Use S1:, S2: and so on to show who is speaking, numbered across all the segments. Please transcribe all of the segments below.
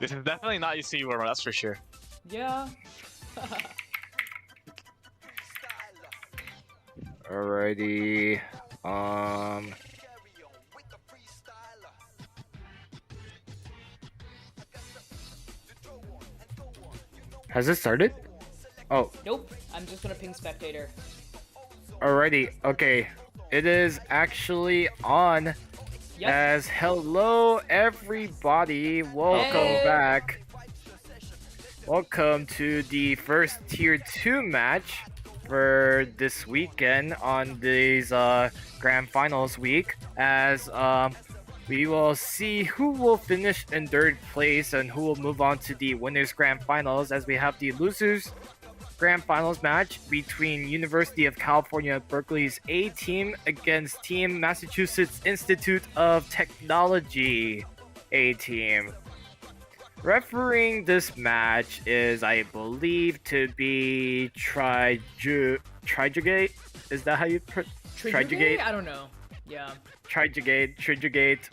S1: This is definitely not UCB warmer, that's for sure.
S2: Yeah.
S3: Alrighty. Has it started? Oh,
S2: Nope. I'm just gonna ping spectator.
S3: alrighty. Okay. It is actually on.
S2: Yep.
S3: As hello everybody, welcome
S2: Hey.
S3: back. Welcome to the first tier 2 match for this weekend on these grand finals week, as we will see who will finish in third place and who will move on to the winners grand finals, as we have the losers grand finals match between University of California Berkeley's A team against Team Massachusetts Institute of Technology A team. Refereeing this match is, I believe, to be Trijugate. Is that how you
S2: Trijugate? I don't know. Yeah.
S3: Trijugate,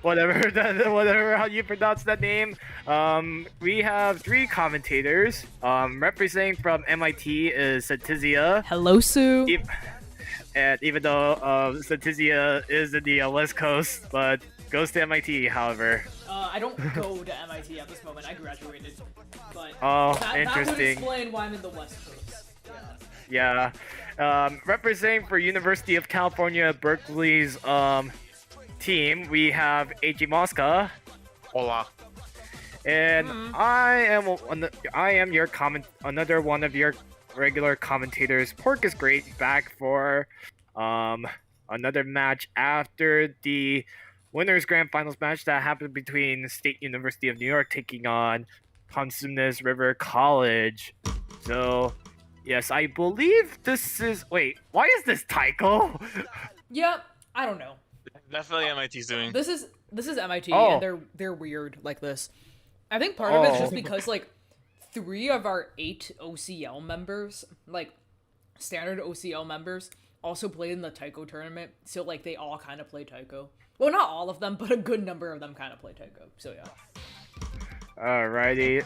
S3: whatever how you pronounce that name. We have 3 commentators. Representing from MIT is Satizia.
S2: Hello, Sue.
S3: And even though Satizia is in the West Coast, but goes to MIT, however.
S2: I don't go to MIT at this moment. I graduated. But
S3: Oh,
S2: that would
S3: interesting.
S2: explain why I'm in the West Coast.
S3: Yeah. Representing for University of California Berkeley's team, we have AG Mosca.
S1: Hola.
S3: And I am your another one of your regular commentators. Pork is great, back for another match after the winners grand finals match that happened between State University of New York taking on Consumnes River College. So yes, I believe this is. Wait, why is this Tycho?
S2: Yep. I don't know.
S1: Definitely MIT's doing.
S2: This is MIT,
S3: Oh.
S2: and they're weird like this. I think part of it's just
S3: Oh.
S2: because like 3 of our 8 OCL members, like standard OCL members, also played in the Taiko tournament. So like they all kind of play Taiko. Well, not all of them, but a good number of them kind of play Taiko. So yeah.
S3: Alrighty.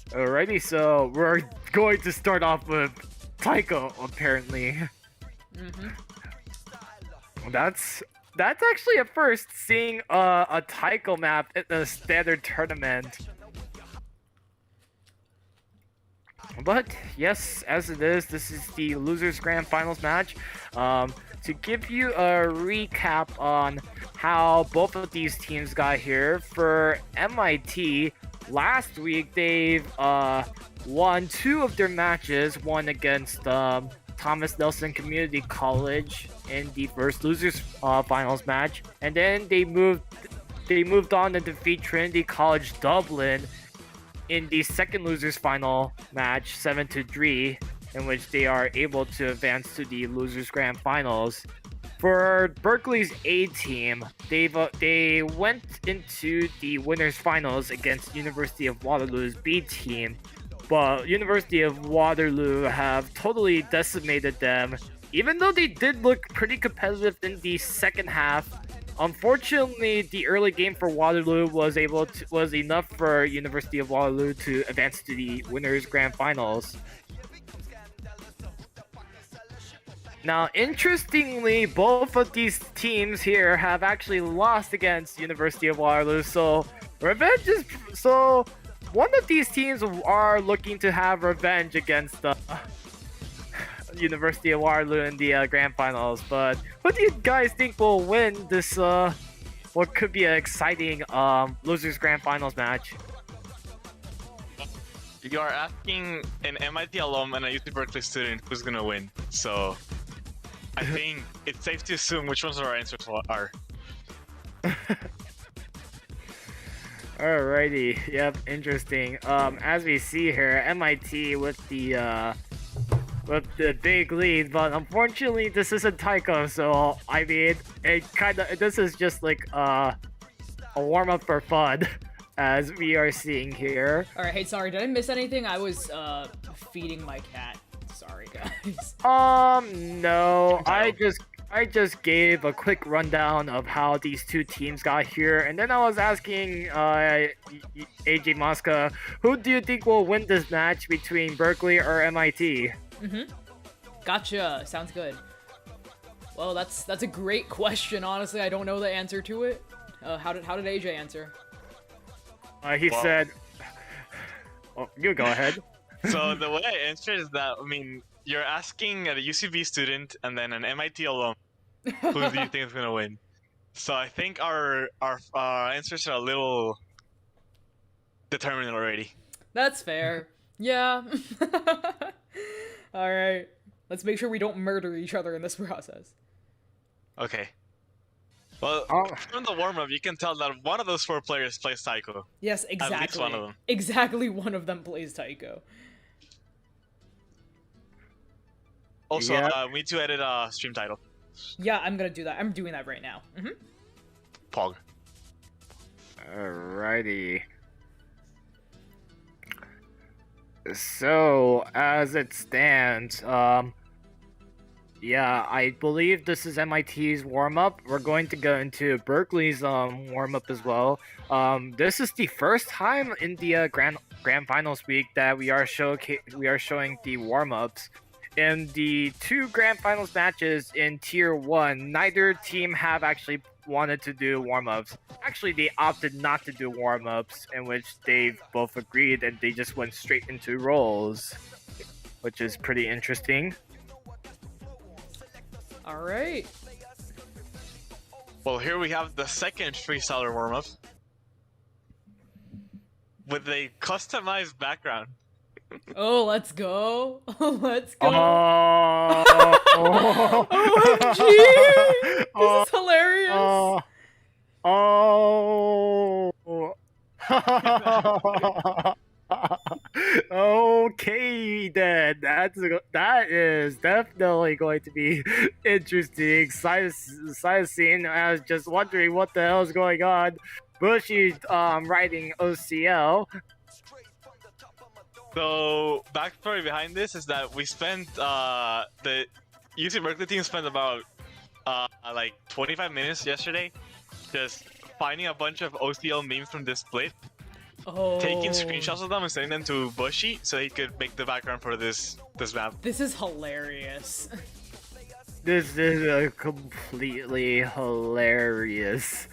S3: Alrighty, so we're going to start off with Tycho, apparently. That's actually a first, seeing a Tycho map in a standard tournament. But yes, as it is, this is the losers grand finals match. To give you a recap on how both of these teams got here, for MIT, last week they've won 2 of their matches, one against Thomas Nelson Community College in the first losers finals match, and then they moved on to defeat Trinity College Dublin in the second losers final match, 7-3, in which they are able to advance to the losers grand finals. For Berkeley's A team, they went into the winners finals against University of Waterloo's B team, but University of Waterloo have totally decimated them. Even though they did look pretty competitive in the second half, unfortunately, the early game for Waterloo was enough for University of Waterloo to advance to the winners grand finals. Now, interestingly, both of these teams here have actually lost against University of Waterloo, so revenge is one of these teams are looking to have revenge against University of Waterloo in the grand finals. But who do you guys think will win this what could be an exciting losers grand finals match?
S1: You are asking an MIT alum and a UC Berkeley student who's gonna win. So I think it's safe to assume which ones our answers are.
S3: Alrighty, yep, interesting. As we see here, MIT with the big lead, but unfortunately this isn't Tycho, so I mean, this is just like a warm up for fun, as we are seeing here.
S2: All right. Hey, sorry. Did I miss anything? I was feeding my cat. Sorry, guys.
S3: No, I just gave a quick rundown of how these two teams got here, and then I was asking AJ Mosca, who do you think will win this match between Berkeley or MIT?
S2: Gotcha. Sounds good. Well, that's a great question. Honestly, I don't know the answer to it. How did AJ answer?
S3: He said, "Oh, you go ahead."
S1: So the way I answer is that, I mean, you're asking a UCB student and then an MIT alum, who do you think is gonna win? So I think our answers are a little determined already.
S2: That's fair. Yeah. All right. Let's make sure we don't murder each other in this process.
S1: Okay. Well, from the warm-up, you can tell that one of those 4 players plays Taiko.
S2: Yes, exactly.
S1: At least one of them.
S2: Exactly one of them plays Taiko.
S1: Also,
S3: Yeah.
S1: we need to edit stream title.
S2: Yeah, I'm gonna do that. I'm doing that right now.
S1: Pog.
S3: Alrighty. So, as it stands, yeah, I believe this is MIT's warm-up. We're going to go into Berkeley's warm-up as well. This is the first time in the grand finals week that we are showing the warm-ups. In the 2 grand finals matches in Tier 1, neither team have actually wanted to do warm-ups. Actually, they opted not to do warm-ups, in which they've both agreed and they just went straight into rolls, which is pretty interesting.
S2: All right.
S1: Well, here we have the second freestyler warm-up with a customized background.
S2: Oh, let's go. Let's go.
S3: Oh,
S2: OMG! This is hilarious.
S3: Okay then, that is definitely going to be interesting. Side scene. I was just wondering what the hell is going on. Bushy's writing OCL.
S1: So, backstory behind this is that we spent, the UC Berkeley team spent about, like 25 minutes yesterday just finding a bunch of OCL memes from this split, taking screenshots of them and sending them to Bushy so he could make the background for this map.
S2: This is hilarious.
S3: This is completely hilarious.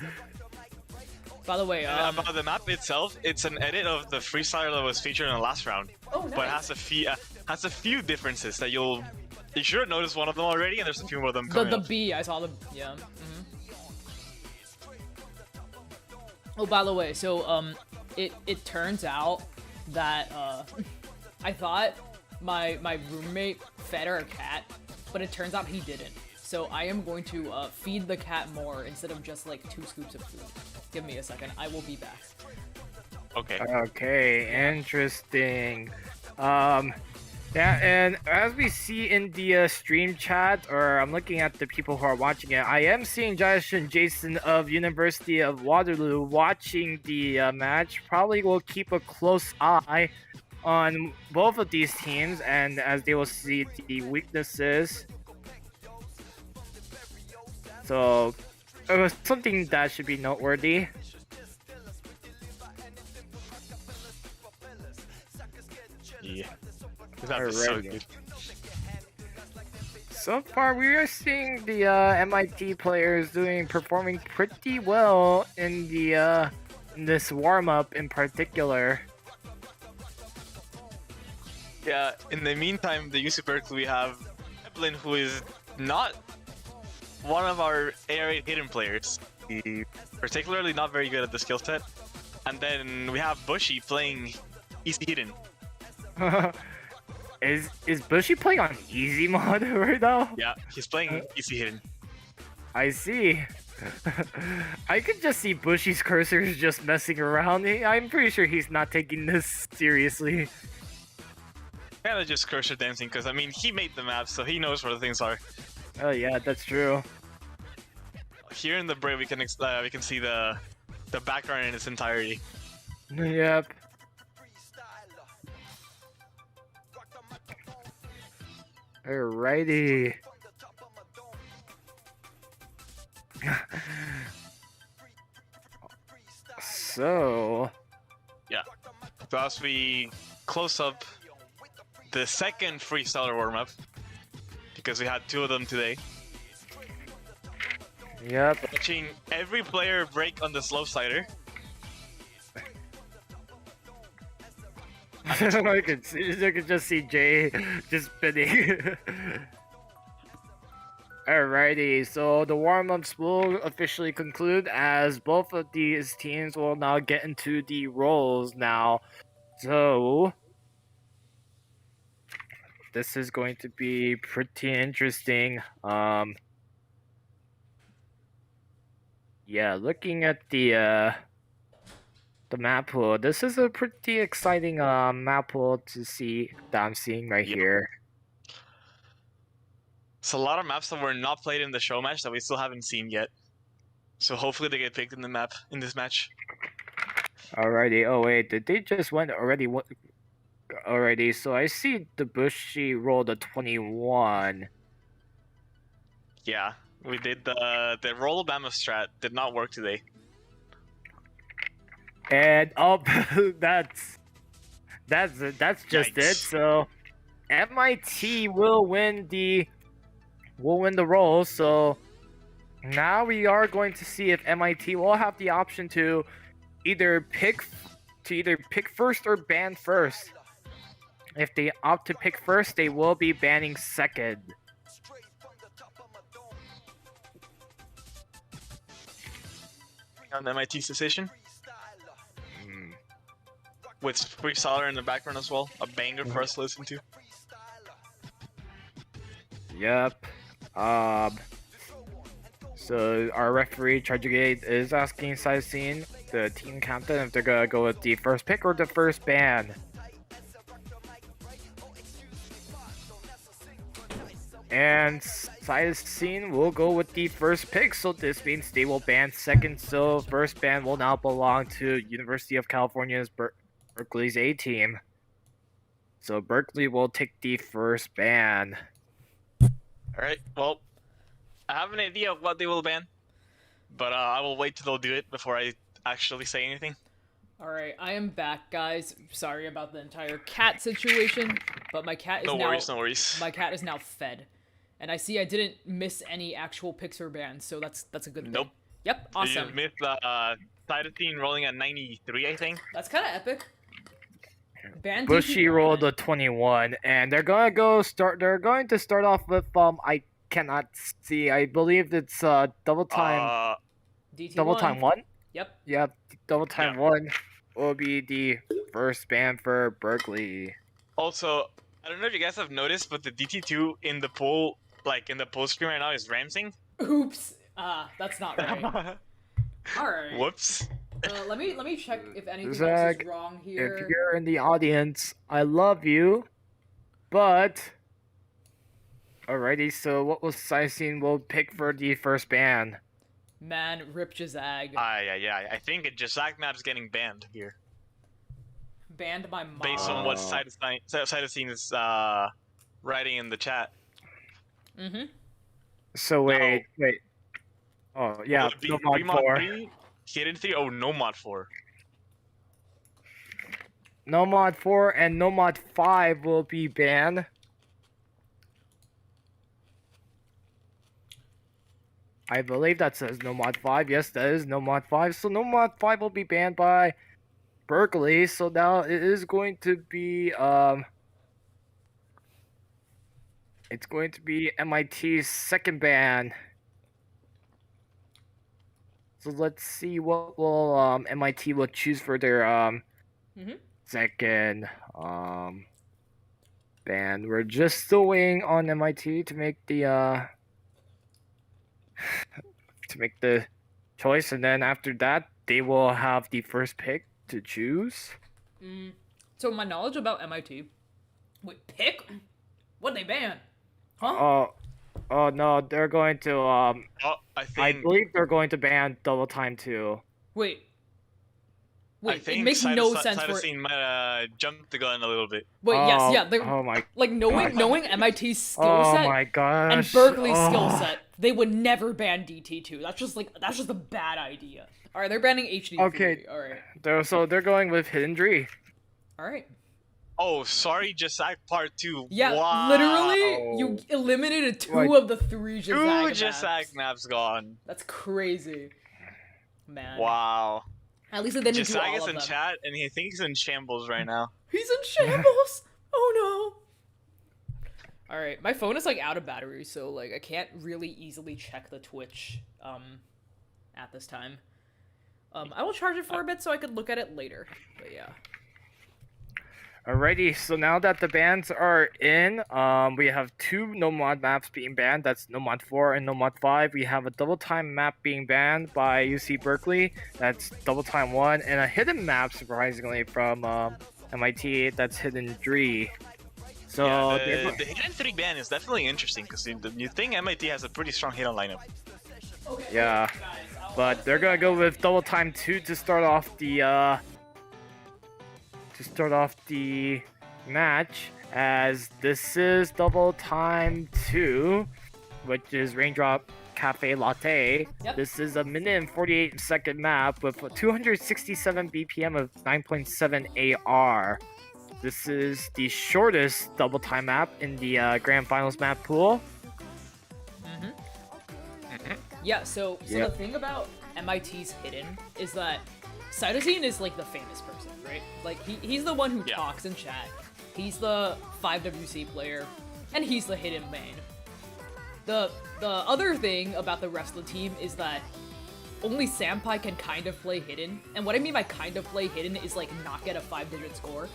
S2: By the way,
S1: about the map itself, it's an edit of the freestyler that was featured in the last round.
S2: Oh, nice.
S1: But it has a few differences that you should have noticed one of them already, and there's a few more of them coming
S2: the
S1: up.
S2: B, I saw the Oh, by the way, so it turns out that I thought my roommate fed our cat, but it turns out he didn't. So I am going to feed the cat more instead of just like 2 scoops of food. Give me a second. I will be back.
S1: Okay.
S3: Okay, interesting. Yeah, and as we see in the stream chat, or I'm looking at the people who are watching it, I am seeing Josh and Jason of University of Waterloo watching the match. Probably will keep a close eye on both of these teams, and as they will see the weaknesses. So, it was something that should be noteworthy.
S1: Yeah. That was so good.
S3: So far, we are seeing the MIT players performing pretty well in the in this warm-up in particular.
S1: Yeah, in the meantime, the UC Berkeley, we have Evelyn, who is not one of our area hidden players. He's particularly not very good at the skill set. And then we have Bushy playing easy hidden.
S3: Is Bushy playing on easy mode right now?
S1: Yeah, he's playing easy hidden.
S3: I see. I could just see Bushy's cursors just messing around. I'm pretty sure he's not taking this seriously.
S1: Kinda just cursor dancing, because I mean, he made the map, so he knows where the things are.
S3: Oh yeah, that's true.
S1: Here in the Brave, we can see the background in its entirety.
S3: Yep. Alrighty. So
S1: Yeah. So as we close up the second freestyler warm-up, because we had 2 of them today,
S3: yep.
S1: watching every player break on the slow slider.
S3: I could just see Jay just spinning. Alrighty, so the warm-ups will officially conclude as both of these teams will now get into the roles now. So this is going to be pretty interesting. Yeah, looking at the map pool, this is a pretty exciting map pool to see that I'm seeing right
S1: Yep.
S3: here.
S1: It's a lot of maps that were not played in the show match that we still haven't seen yet. So hopefully they get picked in this match.
S3: Alrighty. Oh wait, did they just win already? Already. So I see the Bushy rolled a 21.
S1: Yeah, we did the roll Obama strat did not work today.
S3: And that's just
S1: Yikes.
S3: it. So MIT will win the role. So now we are going to see if MIT will have the option to either pick first or ban first. If they opt to pick first, they will be banning second.
S1: On MIT's decision. With freestyler in the background as well. A banger for us to listen to.
S3: Yep. So our referee Chargegate is asking Cytosine, the team captain, if they're gonna go with the first pick or the first ban. And Cytosine will go with the first pick, so this means they will ban second. So first ban will now belong to University of California's Berkeley's A team. So Berkeley will take the first ban.
S1: Alright, well, I have an idea of what they will ban, but I will wait till they'll do it before I actually say anything.
S2: Alright, I am back, guys. Sorry about the entire cat situation, but my cat is
S1: No
S2: now...
S1: worries.
S2: My cat is now fed. And I see I didn't miss any actual picks or bans, so that's a good thing.
S1: Nope.
S2: Yep, awesome.
S1: You missed Cytosine rolling at 93, I think.
S2: That's kind of epic. Ban
S3: Bushy
S2: DP1.
S3: rolled a 21, and they're going to start off with I cannot see. I believe it's double time
S2: DT1.
S3: double time 1.
S2: Yep.
S3: Yep, double time
S1: Yeah.
S3: 1 will be the first ban for Berkeley.
S1: Also, I don't know if you guys have noticed, but the DT2 in the pool, like in the post screen right now, is Ramsing.
S2: Oops. That's not right. Alright.
S1: Whoops.
S2: Let me check if anything
S3: Zach,
S2: else is wrong here.
S3: If you're in the audience, I love you, but alrighty. So what will Cycine will pick for the first ban?
S2: Man, rip Jazag.
S1: Yeah. I think Jazak map's getting banned here,
S2: Banned by mom.
S1: based on what Cytosine is writing in the chat.
S2: Mm-hmm.
S3: So wait. Oh yeah, no mod 4.
S1: Hidden 3? Oh, no mod 4.
S3: No mod 4 and no mod 5 will be banned. I believe that says no mod 5. Yes, that is no mod 5. So no mod 5 will be banned by Berkeley. So now it is going to be it's going to be MIT's second ban. So let's see what will MIT will choose for their second ban. We're just still waiting on MIT to make the choice, and then after that they will have the first pick to choose.
S2: So my knowledge about MIT. Wait, pick? What'd they ban? Huh?
S3: Oh no, they're going to I believe they're going to ban double time 2.
S2: Wait,
S1: I think
S2: it makes no sense for.
S1: Cytosine might jump the gun a little bit.
S2: Wait, yes, yeah.
S3: Oh my.
S2: Like knowing MIT's skill
S3: Oh
S2: set
S3: my gosh.
S2: and Berkeley's skill set, they would never ban DT2. That's just a bad idea. All right, they're banning HD3.
S3: Okay.
S2: All right.
S3: So they're going with Hidden Dree.
S2: All right.
S1: Oh, sorry, Jasak Part 2.
S2: Yeah,
S1: wow.
S2: literally, you eliminated two of the three
S1: Two
S2: Jasak
S1: Jasak maps gone.
S2: That's crazy. Man.
S1: Wow.
S2: At least they didn't do
S1: Jasak
S2: all
S1: is
S2: of
S1: in
S2: them.
S1: chat, and he thinks he's in shambles right now.
S2: He's in shambles! Oh no! Alright, my phone is like out of battery, so like I can't really easily check the Twitch at this time. I will charge it for a bit so I could look at it later. But yeah.
S3: Alrighty, so now that the bans are in, we have two no mod maps being banned. That's no mod 4 and no mod 5. We have a double time map being banned by UC Berkeley. That's double time 1, and a hidden map, surprisingly, from MIT. That's Hidden Dree. So
S1: yeah, the hidden 3 ban is definitely interesting because you think MIT has a pretty strong hidden lineup.
S3: Yeah, but they're gonna go with double time 2 to start off the match, as this is double time 2, which is Raindrop Cafe Latte.
S2: Yep.
S3: This is a minute and 48-second map with 267 BPM of 9.7 AR. This is the shortest double time map in the Grand Finals map pool.
S2: Yeah, so the thing about MIT's hidden is that Cytosine is like the famous person, right? Like he's the one who talks in chat. He's the 5WC player, and he's the hidden main. The other thing about the rest of the team is that only Sampai can kind of play hidden, and what I mean by kind of play hidden is like not get a 5-digit score.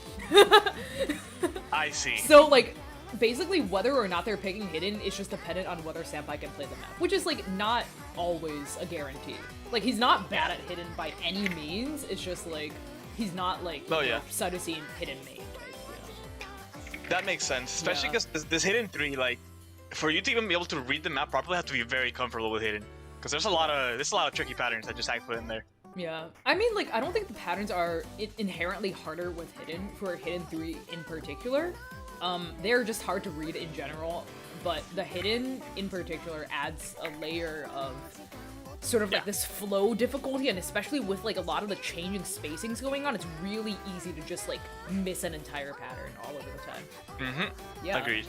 S1: I see.
S2: So like basically whether or not they're picking hidden is just dependent on whether Sampai can play the map, which is like not always a guarantee. Like he's not bad at hidden by any means, it's just like he's not like Cytosine hidden main type, you know?
S1: That makes sense, especially because this hidden 3, like, for you to even be able to read the map properly, have to be very comfortable with hidden. Because there's a lot of tricky patterns that just I put in there.
S2: Yeah, I mean, like, I don't think the patterns are inherently harder with hidden, for hidden 3 in particular. They're just hard to read in general, but the hidden in particular adds a layer of sort of like this flow difficulty, and especially with like a lot of the changing spacings going on, it's really easy to just like miss an entire pattern all over the time. Yeah.
S1: Agreed.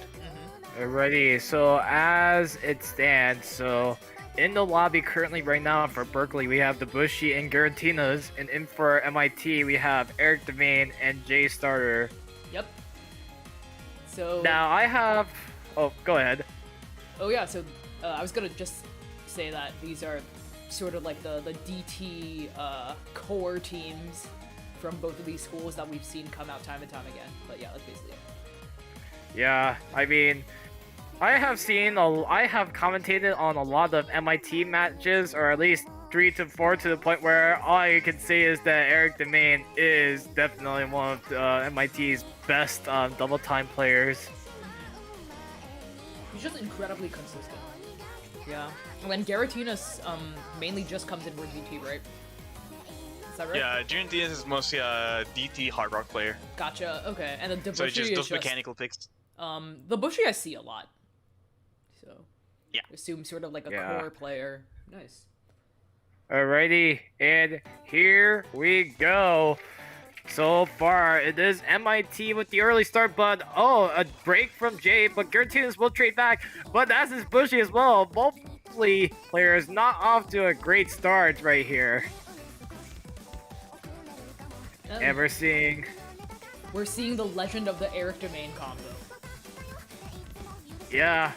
S3: Alrighty, so as it stands, so in the lobby currently right now for Berkeley, we have the Bushy and Garantinas, and in for MIT, we have Eric Devane and Jay Starter.
S2: Yep. So
S3: now I have... Oh, go ahead.
S2: Oh yeah, so I was gonna just say that these are sort of like the DT core teams from both of these schools that we've seen come out time and time again. But yeah, that's basically it.
S3: Yeah, I mean, I have commentated on a lot of MIT matches, or at least 3 to 4, to the point where all I can say is that Eric Devane is definitely one of MIT's best double time players.
S2: He's just incredibly consistent. Yeah. When Garatinas mainly just comes in for DT, right? Is that right?
S1: Yeah, Garatinas is mostly a DT hard rock player.
S2: Gotcha. Okay, and then the
S1: So
S2: Bushy
S1: just
S2: is
S1: those mechanical picks.
S2: The Bushy I see a lot. So
S1: yeah,
S2: assume sort of like a core player. Nice.
S3: Alrighty, and here we go. So far, it is MIT with the early start, but a break from Jay, but Garatinas will trade back, but that's his Bushy as well. Both players not off to a great start right here. And we're seeing
S2: the legend of the Eric Devane combo.
S3: Yeah,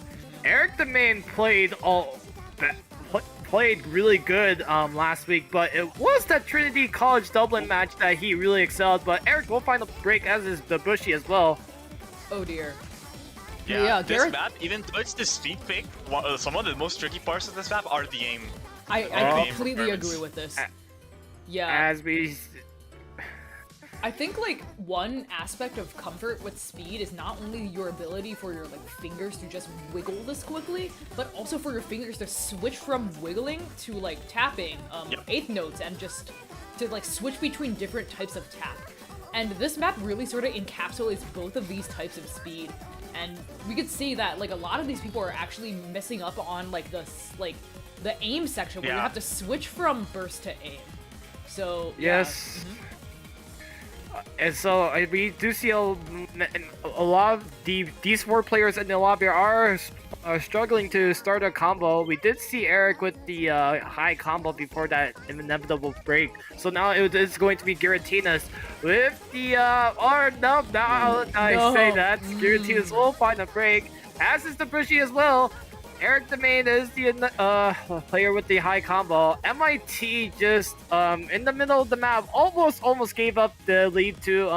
S3: Eric Devane played really good last week, but it was that Trinity College Dublin match that he really excelled. But Eric will find a break, as is the Bushy as well.
S2: Oh dear.
S1: Yeah, this map, even though it's the speed pick, some of the most tricky parts of this map are the aim.
S2: I completely agree with this. Yeah. I think like one aspect of comfort with speed is not only your ability for your like fingers to just wiggle this quickly, but also for your fingers to switch from wiggling to like tapping eighth notes, and just to like switch between different types of tap. And this map really sort of encapsulates both of these types of speed And we could see that like a lot of these people are actually messing up on like the aim section where you have to switch from burst to aim. So
S3: yes. And so we do see a lot of these 4 players in the lobby are struggling to start a combo. We did see Eric with the high combo before that inevitable break. So now it's going to be Giratina with the now I say that Giratina will find a break, as is the Bushy as well. Eric the main is the player with the high combo. MIT just in the middle of the map almost gave up the lead to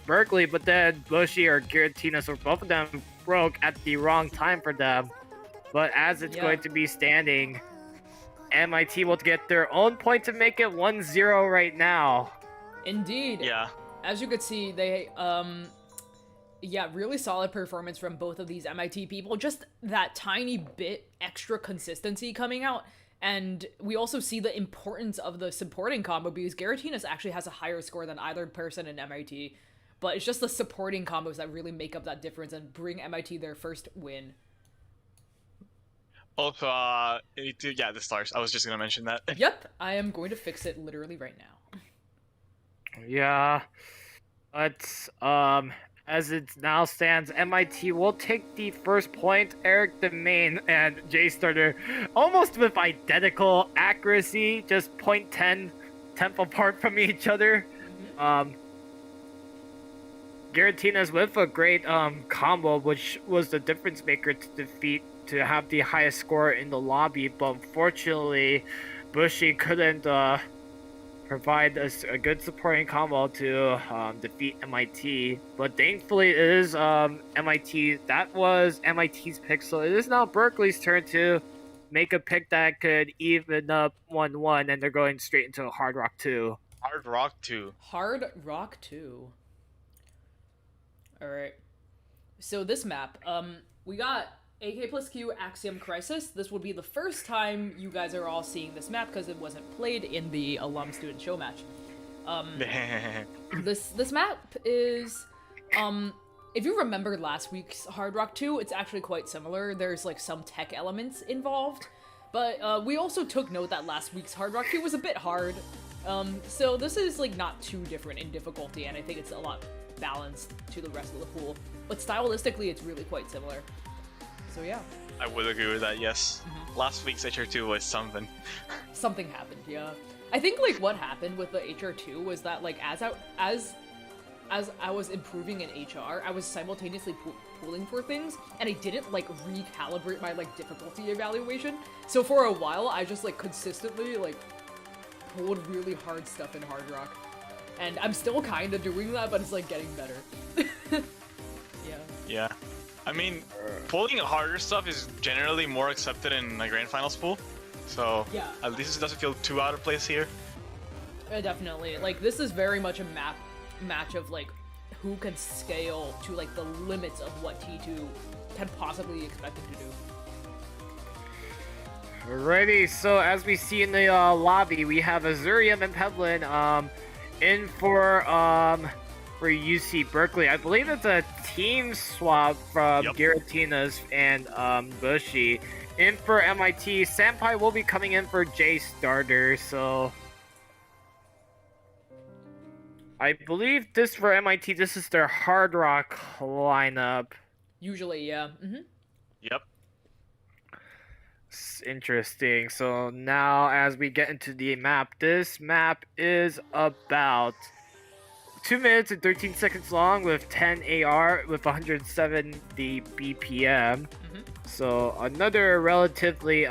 S3: Berkeley, but then Bushy or Giratina, so both of them broke at the wrong time for them. But as it's going to be standing, MIT will get their own point to make it 1-0 right now.
S2: Indeed.
S1: Yeah.
S2: As you could see, they really solid performance from both of these MIT people. Just that tiny bit extra consistency coming out. And we also see the importance of the supporting combo because Giratina actually has a higher score than either person in MIT. But it's just the supporting combos that really make up that difference and bring MIT their first win.
S1: Also, the stars. I was just gonna mention that.
S2: Yep, I am going to fix it literally right now.
S3: Yeah, but as it now stands, MIT will take the first point. Eric the main and J Starter almost with identical accuracy, just 0.10 tenth apart from each other. Giratina's with a great combo, which was the difference maker to have the highest score in the lobby, but unfortunately Bushy couldn't provide us a good supporting combo to defeat MIT. But thankfully it is MIT. That was MIT's pick, so it is now Berkeley's turn to make a pick that could even up 1-1, and they're going straight into Hard Rock 2.
S1: Hard Rock 2.
S2: Hard Rock 2. Alright. So this map, we got AK plus Q Axiom Crisis. This would be the first time you guys are all seeing this map because it wasn't played in the alum student show match. This map is if you remember last week's Hard Rock 2, it's actually quite similar. There's like some tech elements involved, but we also took note that last week's Hard Rock 2 was a bit hard. So this is like not too different in difficulty, and I think it's a lot balanced to the rest of the pool. But stylistically, it's really quite similar. So yeah.
S1: I would agree with that, yes. Last week's HR2 was something.
S2: Something happened, yeah. I think like what happened with the HR2 was that like as I was improving in HR, I was simultaneously pulling for things, and I didn't like recalibrate my like difficulty evaluation. So for a while, I just like consistently like pulled really hard stuff in Hard Rock. And I'm still kind of doing that, but it's like getting better.
S1: Yeah. I mean, pulling harder stuff is generally more accepted in a Grand Finals pool. So
S2: yeah,
S1: at least it doesn't feel too out of place here.
S2: Definitely. Like, this is very much a match of like who can scale to like the limits of what T2 can possibly be expected to do.
S3: Alrighty, so as we see in the lobby, we have Azurium and Pevlin in for UC Berkeley. I believe it's a team swap from Giratina's and Bushy. In for MIT, Senpai will be coming in for J Starter, so I believe this for MIT, this is their Hard Rock lineup.
S2: Usually, yeah.
S1: Yep.
S3: It's interesting. So now as we get into the map, this map is about 2 minutes and 13 seconds long with 10 AR with 170 BPM. So another relatively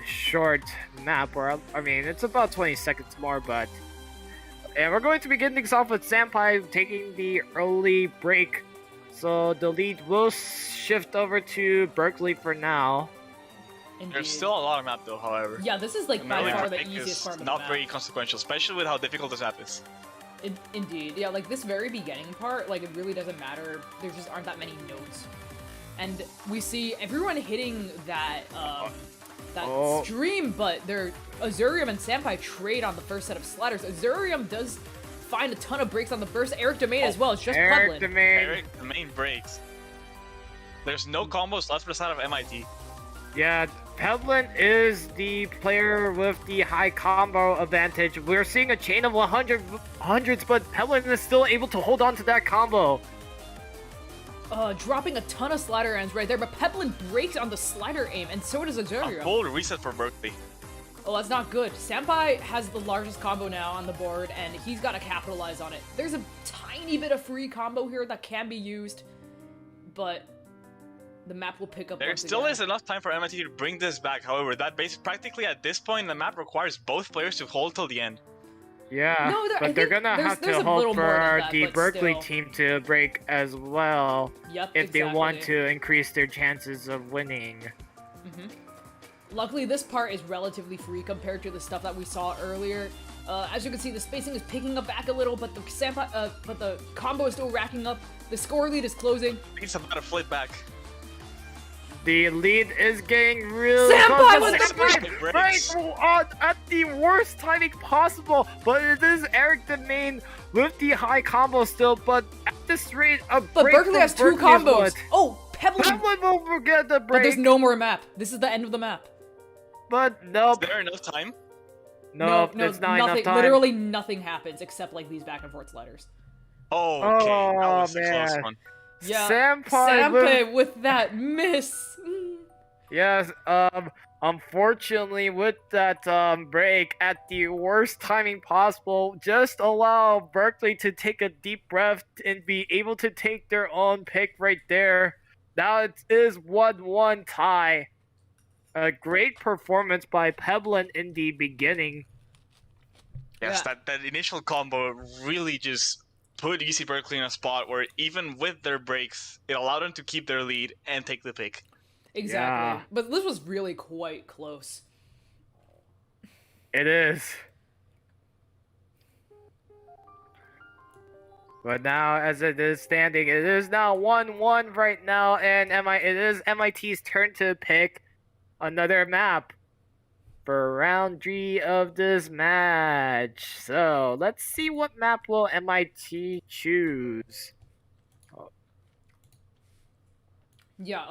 S3: short map, where I mean it's about 20 seconds more, but and we're going to begin things off with Senpai taking the early break. So the lead will shift over to Berkeley for now.
S2: Indeed.
S1: There's still a lot of map though, however.
S2: Yeah, this is like by far the easiest part of the map.
S1: Not very consequential, especially with how difficult this map is.
S2: Indeed, yeah, like this very beginning part, like it really doesn't matter. There just aren't that many nodes, and we see everyone hitting that stream, but they're Azurium and Senpai trade on the first set of sliders. Azurium does find a ton of breaks on the burst. Eric Domain as well. It's just
S3: Eric
S2: Pevlin.
S1: Eric Domain breaks. There's no combos left for the side of MIT.
S3: Yeah, Pevlin is the player with the high combo advantage. We're seeing a chain of 100s, but Pevlin is still able to hold on to that combo.
S2: Dropping a ton of slider ends right there, but Peplin breaks on the slider aim, and so does
S1: A
S2: Azurio.
S1: full reset for Berkeley.
S2: Oh, that's not good. Senpai has the largest combo now on the board, and he's got to capitalize on it. There's a tiny bit of free combo here that can be used, but the map will pick up.
S1: There still is enough time for MIT to bring this back. However, that base practically at this point, the map requires both players to hold till the end.
S3: Yeah,
S2: No,
S3: but they're gonna have to hope for the Berkeley team to break as well.
S2: Yep,
S3: if they want to increase their chances of winning.
S2: Luckily, this part is relatively free compared to the stuff that we saw earlier. As you can see, the spacing is picking up back a little, but the combo is still racking up. The score lead is closing.
S1: He's about to flip back.
S3: The lead is getting really
S2: Senpai
S3: close.
S2: with
S3: Right at the worst timing possible, but it is Eric the main with the high combo still, but at this rate,
S2: But Berkeley has two combos. Oh, Peplin
S3: will forget the break.
S2: But there's no more map. This is the end of the map.
S3: But nope.
S1: Is there enough time?
S3: No, there's not enough time.
S2: Literally nothing happens except like these back and forth sliders.
S1: Oh, okay. That was a close one.
S2: Yeah,
S3: Senpai
S2: with that miss.
S3: Yes, unfortunately with that break at the worst timing possible, just allow Berkeley to take a deep breath and be able to take their own pick right there. Now it is 1-1 tie. A great performance by Peblin in the beginning.
S1: Yes, that initial combo really just put UC Berkeley in a spot where even with their breaks, it allowed them to keep their lead and take the pick.
S2: Exactly. Yeah. But this was really quite close.
S3: It is. But now, as it is standing, it is now 1-1 right now, and it is MIT's turn to pick another map for round 3 of this match. So, let's see what map will MIT choose.
S2: Yeah,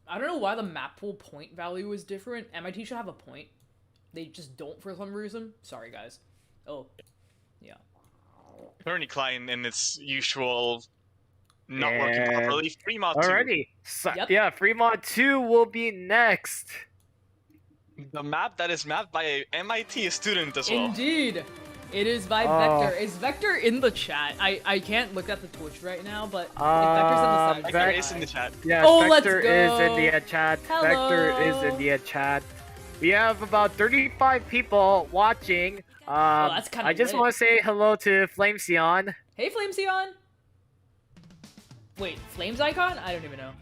S2: I don't know why the map pool point value is different. MIT should have a point. They just don't for some reason. Sorry, guys. Oh, yeah.
S1: Bernie Klein in its usual not working properly. Fremont 2.
S3: Alrighty. So, yeah, Fremont 2 will be next.
S1: The map that is mapped by a MIT student as well.
S2: Indeed. It is by Vector. Is Vector in the chat? I can't look at the Twitch right now, but if Vector's in the chat.
S1: Vector is in the chat.
S3: Yeah, Vector is in the chat.
S2: Hello.
S3: Vector is in the chat. We have about 35 people watching.
S2: That's kind of
S3: I just want to say hello to Flamesion.
S2: Hey, Flamesion. Wait, Flames icon? I don't even know.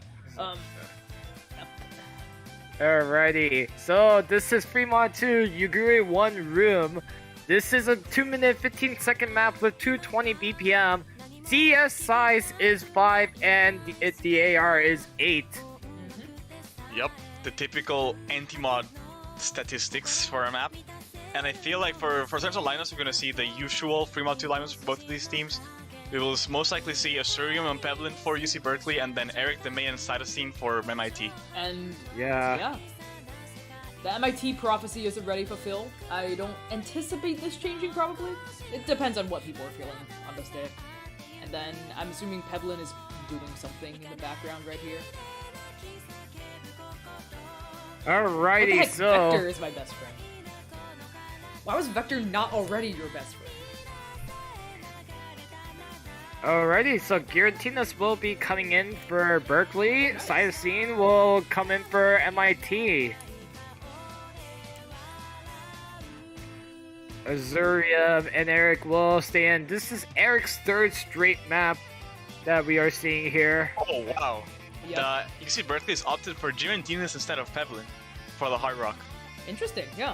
S3: Alrighty, so this is Fremont 2, Yuguri 1 room. This is a 2-minute 15-second map with 220 BPM. CS size is 5 and the AR is 8.
S1: Yep, the typical anti-mod statistics for a map. And I feel like for central lineups, we're going to see the usual Fremont 2 lineups for both of these teams. We will most likely see Asurium and Pevlin for UC Berkeley, and then Eric the May and Cytosine for MIT.
S2: And
S3: yeah.
S2: The MIT prophecy isn't ready fulfilled. I don't anticipate this changing, probably. It depends on what people are feeling on this day. And then I'm assuming Pevlin is doing something in the background right here.
S3: Alrighty, so...
S2: Vector is my best friend. Why was Vector not already your best friend?
S3: Alrighty, so Girantinas will be coming in for Berkeley. Cytosine will come in for MIT. Azuria and Eric will stay in. This is Eric's third straight map that we are seeing here.
S1: Oh, wow.
S2: Yep.
S1: You see Berkeley's opted for Girantinas instead of Pevlin for the Hard Rock.
S2: Interesting, yeah.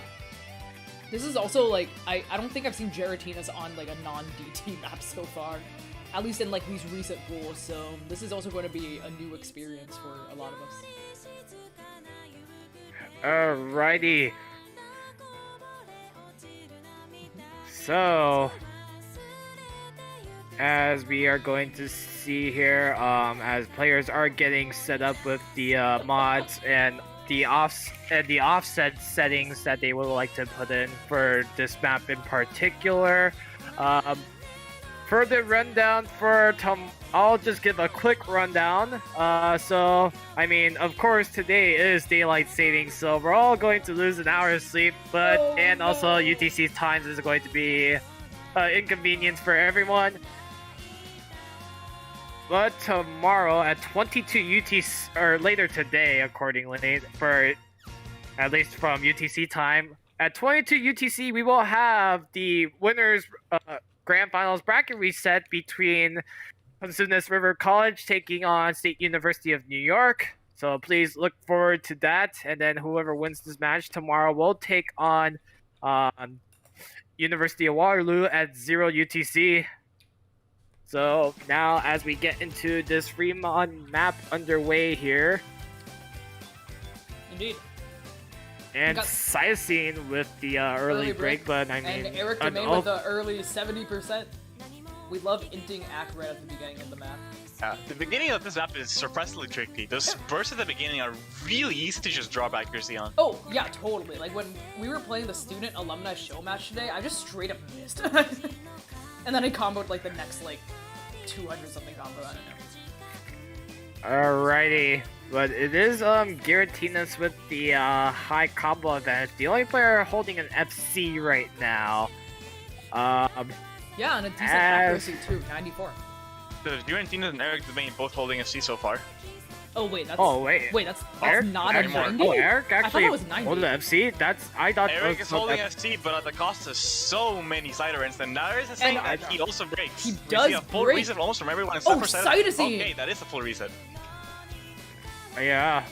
S2: This is also, like, I don't think I've seen Girantinas on, like, a non-DT map so far. At least in, like, these recent pools, so this is also going to be a new experience for a lot of us.
S3: Alrighty. So... as we are going to see here, as players are getting set up with the mods and the offset settings that they would like to put in for this map in particular. For the rundown for I'll just give a quick rundown. So, I mean, of course, today is daylight saving, so we're all going to lose an hour of sleep, but also UTC's times is going to be inconvenience for everyone. But tomorrow at 22 UTC, or later today, accordingly, for at least from UTC time, at 22 UTC, we will have the winners grand finals bracket reset between Hunsunas River College taking on State University of New York. So please look forward to that. And then whoever wins this match tomorrow will take on University of Waterloo at 0 UTC. So now as we get into this Fremont map underway here.
S2: Indeed.
S3: And Cytosine with the early break, but I mean...
S2: And Eric Domain with the early 70%. We love inting Act right at the beginning of the map.
S1: Yeah, the beginning of this map is surprisingly tricky. Those bursts at the beginning are really easy to just drop accuracy on.
S2: Oh, yeah, totally. Like, when we were playing the Student Alumni Show match today, I just straight up missed. And then I comboed, like, the next, like, 200-something combo, I don't know.
S3: Alrighty. But it is Giratinus with the high combo advantage. The only player holding an FC right now.
S2: Yeah, and a decent accuracy too, 94.
S1: So Giratinus and Eric Domain both holding FC so far.
S2: Oh wait, that's that's
S3: Eric?
S2: not a 90.
S3: Oh, Eric actually
S2: was 90.
S3: holding an FC. I thought
S1: Eric is holding FC, but at the cost of so many side events. And that isn't saying that he also breaks.
S2: He does
S1: see a full
S2: break.
S1: reset almost from everyone
S2: Oh,
S1: except for Cytosine.
S2: Cytosine!
S1: Okay, that is a full reset.
S3: Yeah,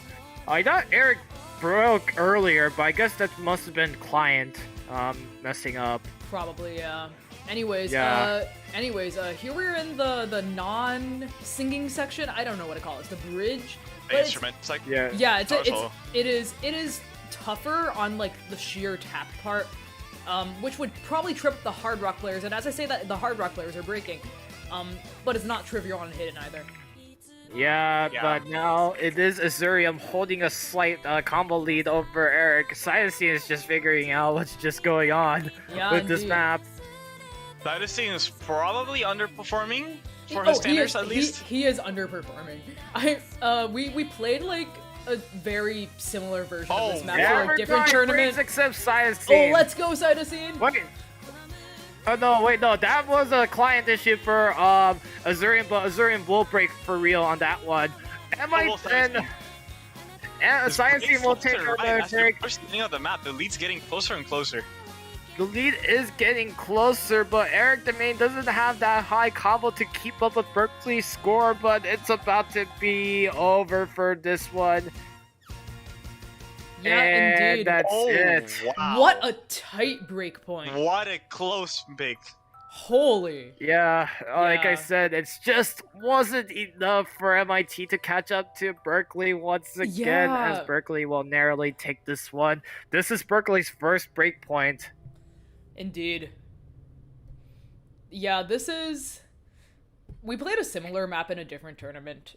S3: I thought Eric broke earlier, but I guess that must have been client messing up.
S2: Probably, yeah. Anyways,
S3: Yeah.
S2: Here we're in the non-singing section. I don't know what to call it. It's the bridge.
S1: The instrument, it's like
S2: Yeah, it is tougher on like the sheer tap part, which would probably trip the hard rock players. And as I say that, the hard rock players are breaking, but it's not trivial on hidden either.
S3: Yeah, but now it is Azurium holding a slight combo lead over Eric. Cytosine is just figuring out what's just going on with this map.
S1: Cytosine is probably underperforming for his standards, at least.
S2: He is underperforming. We played like a very similar version of this map for a different tournament.
S3: Except Cytosine.
S2: Oh, let's go, Cytosine!
S3: Wait. Oh no, wait, no, that was a client issue for Azurium, but Azurium will break for real on that one. Cytosine will take over the
S1: beginning of the map. The lead's getting closer and closer.
S3: The lead is getting closer, but Eric Domain doesn't have that high combo to keep up with Berkeley's score, but it's about to be over for this one.
S2: Yeah,
S3: and
S2: indeed.
S3: That's it.
S1: Wow.
S2: What a tight break point.
S1: What a close break.
S2: Holy.
S3: Yeah, like I
S2: Yeah.
S3: said, it's just wasn't enough for MIT to catch up to Berkeley once again, as Berkeley will narrowly take this one. This is Berkeley's first break point.
S2: Indeed. Yeah, we played a similar map in a different tournament.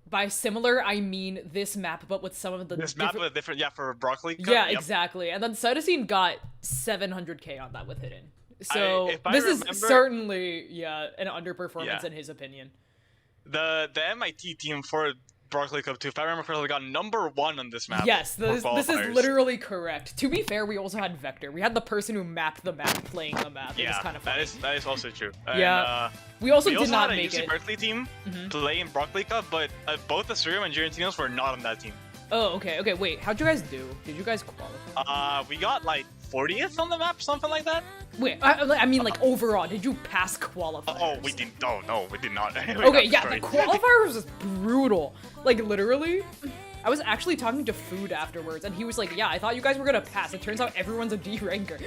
S2: By similar, I mean this map, but with some of the
S1: map with different, for Broccoli.
S2: Yeah, exactly. And then Cytosine got 700k on that with hidden. So this is certainly, an underperformance in his opinion.
S1: The MIT team for Broccoli Cup 2, if I remember correctly, got #1 on this map.
S2: Yes, this is literally correct. To be fair, we also had Vector. We had the person who mapped the map playing the map. It was kind of funny.
S1: that is also true.
S2: Yeah. We also did not
S1: had
S2: make
S1: a UC
S2: it.
S1: Berkeley team play in Broccoli Cup, but both Azurium and Giratinos were not on that team.
S2: Oh, okay, wait. How'd you guys do? Did you guys qualify?
S1: We got like 40th on the map, something like that.
S2: Wait, I mean like overall, did you pass qualifiers?
S1: Oh, we didn't. Oh no, we did not.
S2: Okay, yeah, the qualifier was just brutal. Like literally, I was actually talking to Food afterwards, and he was like, "Yeah, I thought you guys were gonna pass. It turns out everyone's a D ranker."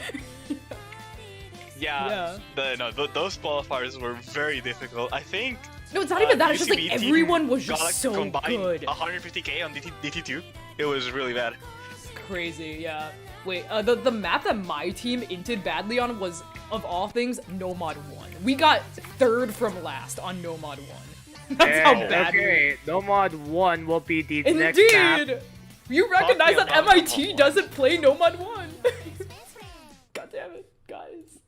S1: Those qualifiers were very difficult. I think.
S2: No, it's not even that. It's just like
S1: UCB
S2: everyone was just
S1: got,
S2: so good.
S1: 150k on DT2. It was really bad.
S2: Crazy, yeah. Wait, the map that my team inted badly on was, of all things, Nomad 1. We got third from last on No Mod 1. That's how bad we
S3: okay, No Mod 1 will be the next map.
S2: Indeed! You recognize that MIT doesn't play No Mod 1! God damn it, guys.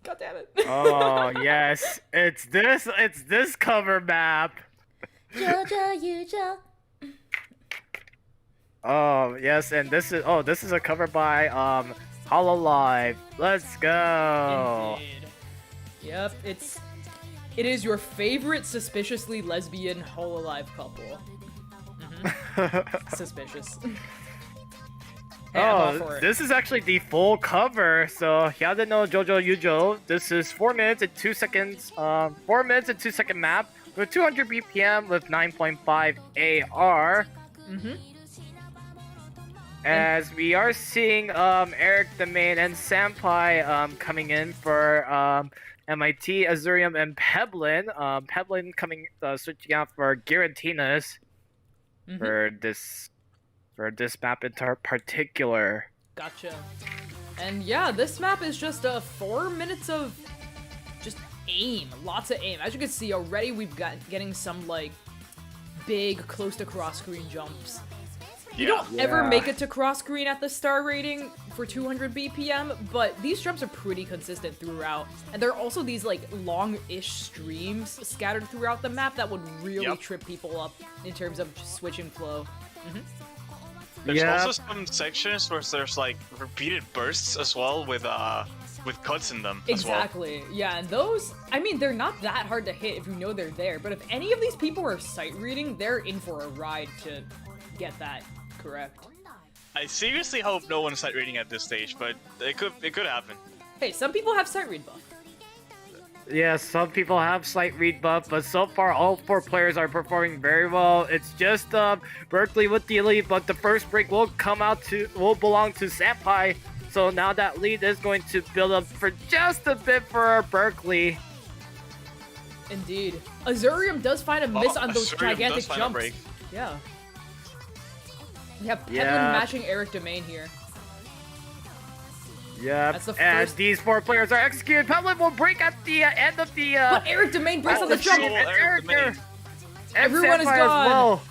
S2: God damn it.
S3: Oh yes, it's this cover map. Oh yes, and this is a cover by Hololive. Let's go.
S2: Indeed. Yep, it is your favorite suspiciously lesbian Hololive couple. Suspicious. Hey, I'm all for it.
S3: This is actually the full cover. So Hyade no Jojo Yujo. This is 4 minutes and 2 seconds. 4 minutes and 2 second map with 200 BPM with 9.5 AR. As we are seeing Eric the Main and Sampai coming in for MIT, Azurium, and Peblin. Peblin coming switching out for Girantinas for this map in particular.
S2: Gotcha. And yeah, this map is just 4 minutes of just aim, lots of aim. As you can see already, we've got getting some like big close to cross screen jumps. You don't ever make it to cross screen at the star rating for 200 BPM, but these jumps are pretty consistent throughout. And there are also these like long-ish streams scattered throughout the map that would really trip people up in terms of just switching flow.
S1: There's also some sections where there's like repeated bursts as well with cuts in them.
S2: Exactly. Yeah, and those, I mean, they're not that hard to hit if you know they're there, but if any of these people are sight reading, they're in for a ride to get that correct.
S1: I seriously hope no one's sight reading at this stage, but it could happen.
S2: Hey, some people have sight read buff.
S3: Yeah, some people have sight read buff, but so far all 4 players are performing very well. It's just Berkeley with the lead, but the first break will belong to Sampai. So now that lead is going to build up for just a bit for Berkeley.
S2: Indeed. Azurium does find a miss on those
S1: Azurium
S2: gigantic
S1: does
S2: jumps.
S1: break.
S2: Yeah. We have Peblin matching Eric Domain here.
S3: Yep,
S2: That's the
S3: and
S2: first...
S3: these 4 players are executed. Peblin will break at the end of the...
S2: But Eric Domain breaks on the jump!
S3: Everyone is gone! As well.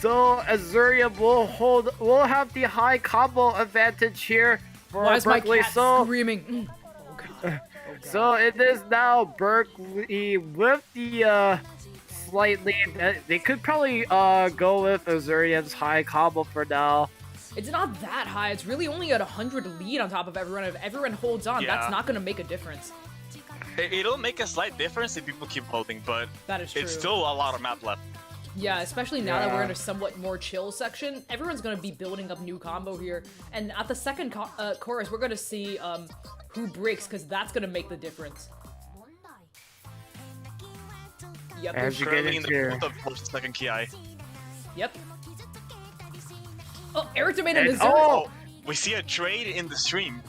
S3: So Azurium will have the high combo advantage here for
S2: Why is
S3: Berkeley.
S2: My cat screaming? Oh god. Oh god.
S3: So it is now Berkeley with the slight lead. They could probably go with Azurium's high combo for now.
S2: It's not that high. It's really only at 100 lead on top of everyone. If everyone holds on, that's not going to make a difference.
S1: It'll make a slight difference if people keep holding, but
S2: that is true.
S1: It's still a lot of map left.
S2: Yeah, especially now that we're in a somewhat more chill section. Everyone's going to be building up new combo here. And at the second chorus, we're going to see who breaks, because that's going to make the difference. Yep.
S3: As you
S1: currently
S3: get
S1: in
S3: into
S1: the first and second Ki.
S2: Yep. Oh, Eric Domain and Azurium.
S1: Oh, we see a trade in the stream.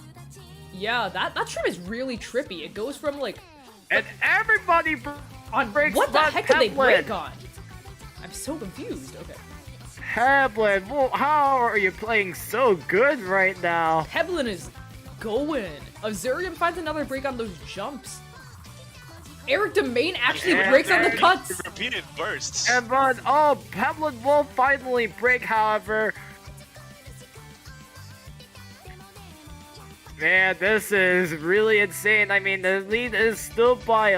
S2: Yeah, that stream is really trippy. It goes from like...
S3: And everybody breaks.
S2: What the heck did they
S3: Peblin.
S2: break on? I'm so confused. Okay.
S3: Peblin, how are you playing so good right now?
S2: Peblin is going. Azurium finds another break on those jumps. Eric Domain actually breaks on the cuts.
S1: Repeated bursts.
S3: And but Peblin will finally break, however. Man, this is really insane. I mean, the lead is still by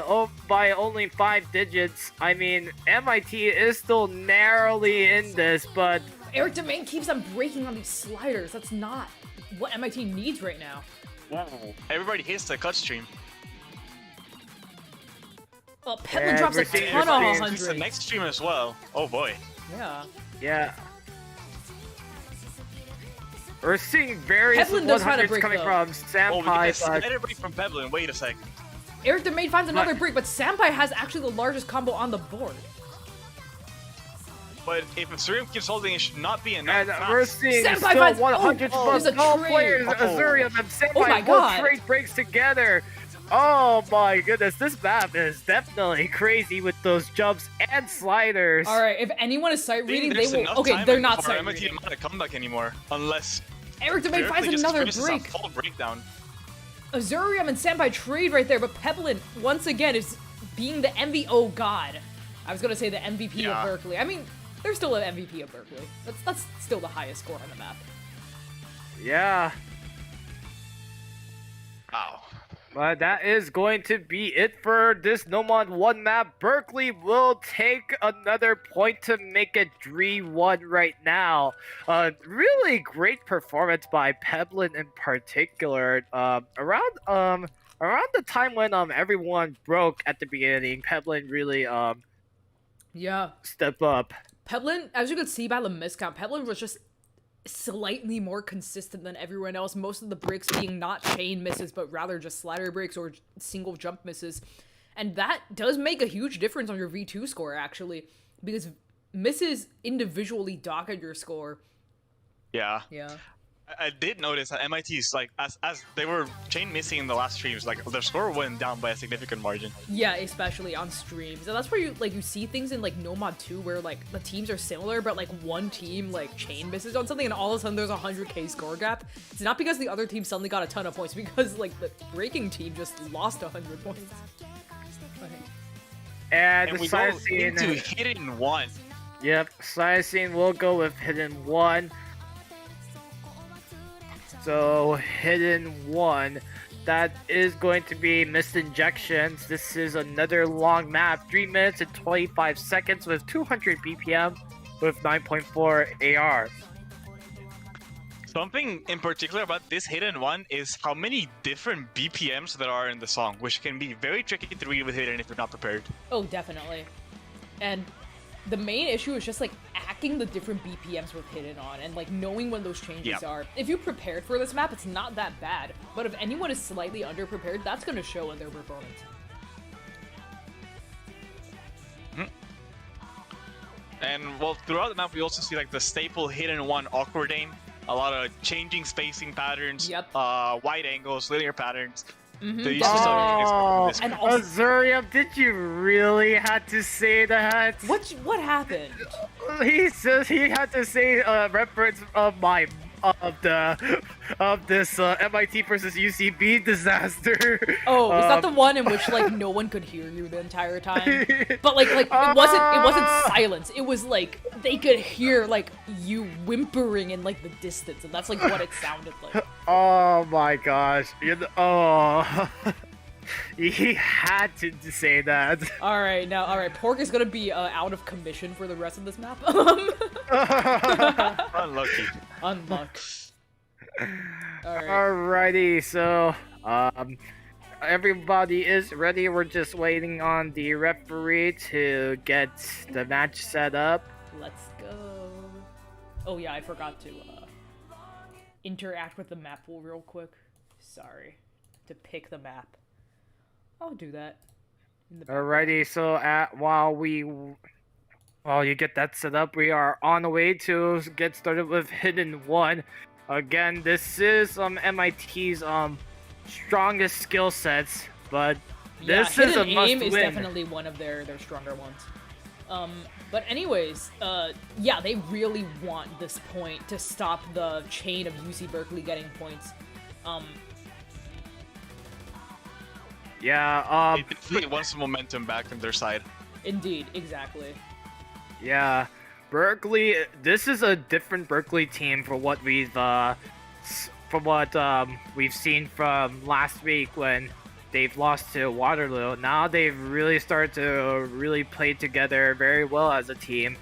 S3: only 5 digits. I mean, MIT is still narrowly in this, but...
S2: Eric Domain keeps on breaking on these sliders. That's not what MIT needs right now.
S1: Wow. Everybody hits the cut stream.
S2: Well, Peblin drops a ton of 100.
S1: It's the next stream as well. Oh boy.
S2: Yeah.
S3: Yeah. We're seeing various
S2: Peblin does
S3: 100s
S2: break,
S3: coming
S2: though.
S3: from Sampai,
S1: Oh, we get a slider break from Peblin. Wait a sec.
S2: Eric Domain finds another break, but Sampai has actually the largest combo on the board.
S1: But if Azurium keeps holding, it should not be enough.
S3: And we're seeing
S2: Senpai
S3: still
S2: finds-
S3: 100
S2: oh,
S3: plus
S2: there's a
S3: all
S2: trade.
S3: players, Azurium and Senpai,
S2: Oh my god.
S3: both trade breaks together. Oh my goodness, this map is definitely crazy with those jumps and sliders.
S2: Alright, if anyone is sight reading, they will.
S1: Enough
S2: Okay,
S1: time
S2: they're not
S1: for
S2: sight
S1: MIT
S2: reading.
S1: to not a comeback anymore, unless
S2: Eric Domain finds
S1: Berkeley just
S2: another
S1: finishes a
S2: break.
S1: full breakdown.
S2: Azurium and Senpai trade right there, but Peplin, once again, is being the oh god. I was gonna say the MVP of Berkeley. I mean, they're still an MVP of Berkeley. That's still the highest score on the map.
S3: Yeah.
S1: Wow.
S3: But that is going to be it for this Nomad 1 map. Berkeley will take another point to make it 3-1 right now. Really great performance by Peplin in particular. Around the time when everyone broke at the beginning, Peplin really step up.
S2: Peplin, as you could see by the miscount, Peplin was just slightly more consistent than everyone else. Most of the breaks being not chain misses, but rather just slider breaks or single jump misses. And that does make a huge difference on your V2 score, actually, because misses individually dock at your score.
S1: Yeah.
S2: Yeah.
S1: I did notice that MIT's, like, as they were chain missing in the last streams, like, their score went down by a significant margin.
S2: Yeah, especially on streams. So that's where you see things in, like, Nomad 2 where, like, the teams are similar, but, like, one team, like, chain misses on something and all of a sudden there's a 100k score gap. It's not because the other team suddenly got a ton of points, because, like, the breaking team just lost 100 points. Okay.
S3: And
S1: we go into Hidden 1.
S3: Yep, Cyacine will go with Hidden 1. So, Hidden 1, that is going to be Missed Injections. This is another long map, 3 minutes and 25 seconds with 200 BPM with 9.4 AR.
S1: Something in particular about this Hidden 1 is how many different BPMs there are in the song, which can be very tricky to read with Hidden if you're not prepared.
S2: Oh, definitely. And the main issue is just, like, acting the different BPMs with Hidden on and, like, knowing when those changes are. If you prepared for this map, it's not that bad. But if anyone is slightly underprepared, that's going to show in their performance.
S1: And, well, throughout the map, we also see, like, the staple Hidden 1 awkward aim. A lot of changing spacing patterns, wide angles, linear patterns.
S2: Mm-hmm.
S3: Oh,
S2: and also,
S3: Azurium, did you really have to say that?
S2: What happened?
S3: He says he had to say a reference of this MIT versus UCB disaster.
S2: Oh, is that the one in which, like, no one could hear you the entire time? But like it wasn't silence. It was like they could hear, like, you whimpering in, like, the distance, and that's like what it sounded like.
S3: Oh my gosh! He had to say that.
S2: All right, Pork is gonna be out of commission for the rest of this map.
S1: Unlucky.
S2: Unluck.
S3: Alrighty, so everybody is ready. We're just waiting on the referee to get the match set up.
S2: Let's go. Oh yeah, I forgot to interact with the map pool real quick. Sorry. To pick the map. I'll do that.
S3: Alrighty, so while you get that set up, we are on the way to get started with Hidden 1. Again, this is MIT's strongest skill sets, but this is a must
S2: aim
S3: win.
S2: Is definitely one of their stronger ones. But anyways, yeah, they really want this point to stop the chain of UC Berkeley getting points.
S1: Yeah, it definitely wants some momentum back on their side.
S2: Indeed, exactly.
S3: Yeah, Berkeley. This is a different Berkeley team for what we've seen from last week when they've lost to Waterloo. Now they've really started to really play together very well as a team.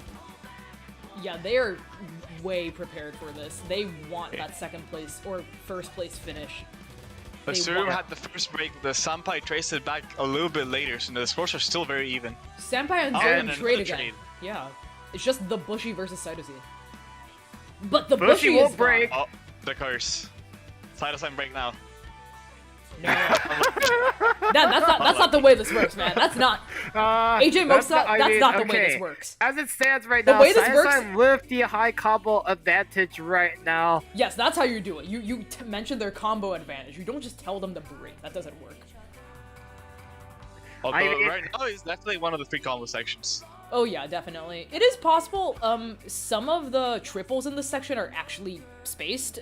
S2: Yeah, they are way prepared for this. They want that second place or first place finish.
S1: But Suru had the first break, the Senpai traced it back a little bit later, so the scores are still very even.
S2: Senpai and Zone trade again. Yeah. It's just the Bushy versus Cytosine. But the Bushy
S3: will
S2: is
S3: break.
S1: Oh, the curse. Cytosine break now.
S2: No. that's not the way this works, man. That's not. AJ Mosa, that's not the way this works.
S3: As it stands right
S2: now,
S3: the way this works with the high combo advantage right now.
S2: Yes, that's how you do it. You mention their combo advantage. You don't just tell them to break. That doesn't work.
S1: Although right now is definitely one of the 3 combo sections.
S2: Oh yeah, definitely. It is possible, some of the triples in this section are actually spaced,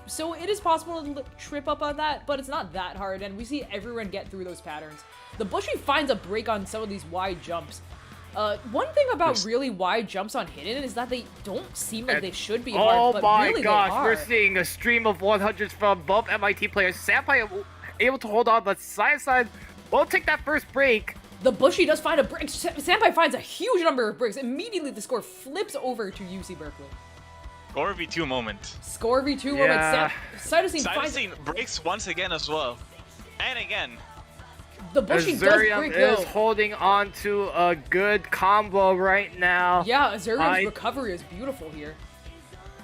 S2: so it is possible to trip up on that, but it's not that hard, and we see everyone get through those patterns. The Bushy finds a break on some of these wide jumps. One thing about really wide jumps on Hidden is that they don't seem like they should be hard, but really
S3: gosh,
S2: they are.
S3: we're seeing a stream of 100s from both MIT players. Senpai able to hold on, but Side won't take that first break.
S2: The Bushy does find a break. Senpai finds a huge number of breaks. Immediately, the score flips over to UC Berkeley.
S1: Score V2 moment.
S2: Score V2 moment.
S1: Cytosine breaks once again as well. And again.
S2: The Bushy does break,
S3: though. Is holding on to a good combo right now.
S2: Yeah, Azurium's recovery is beautiful here.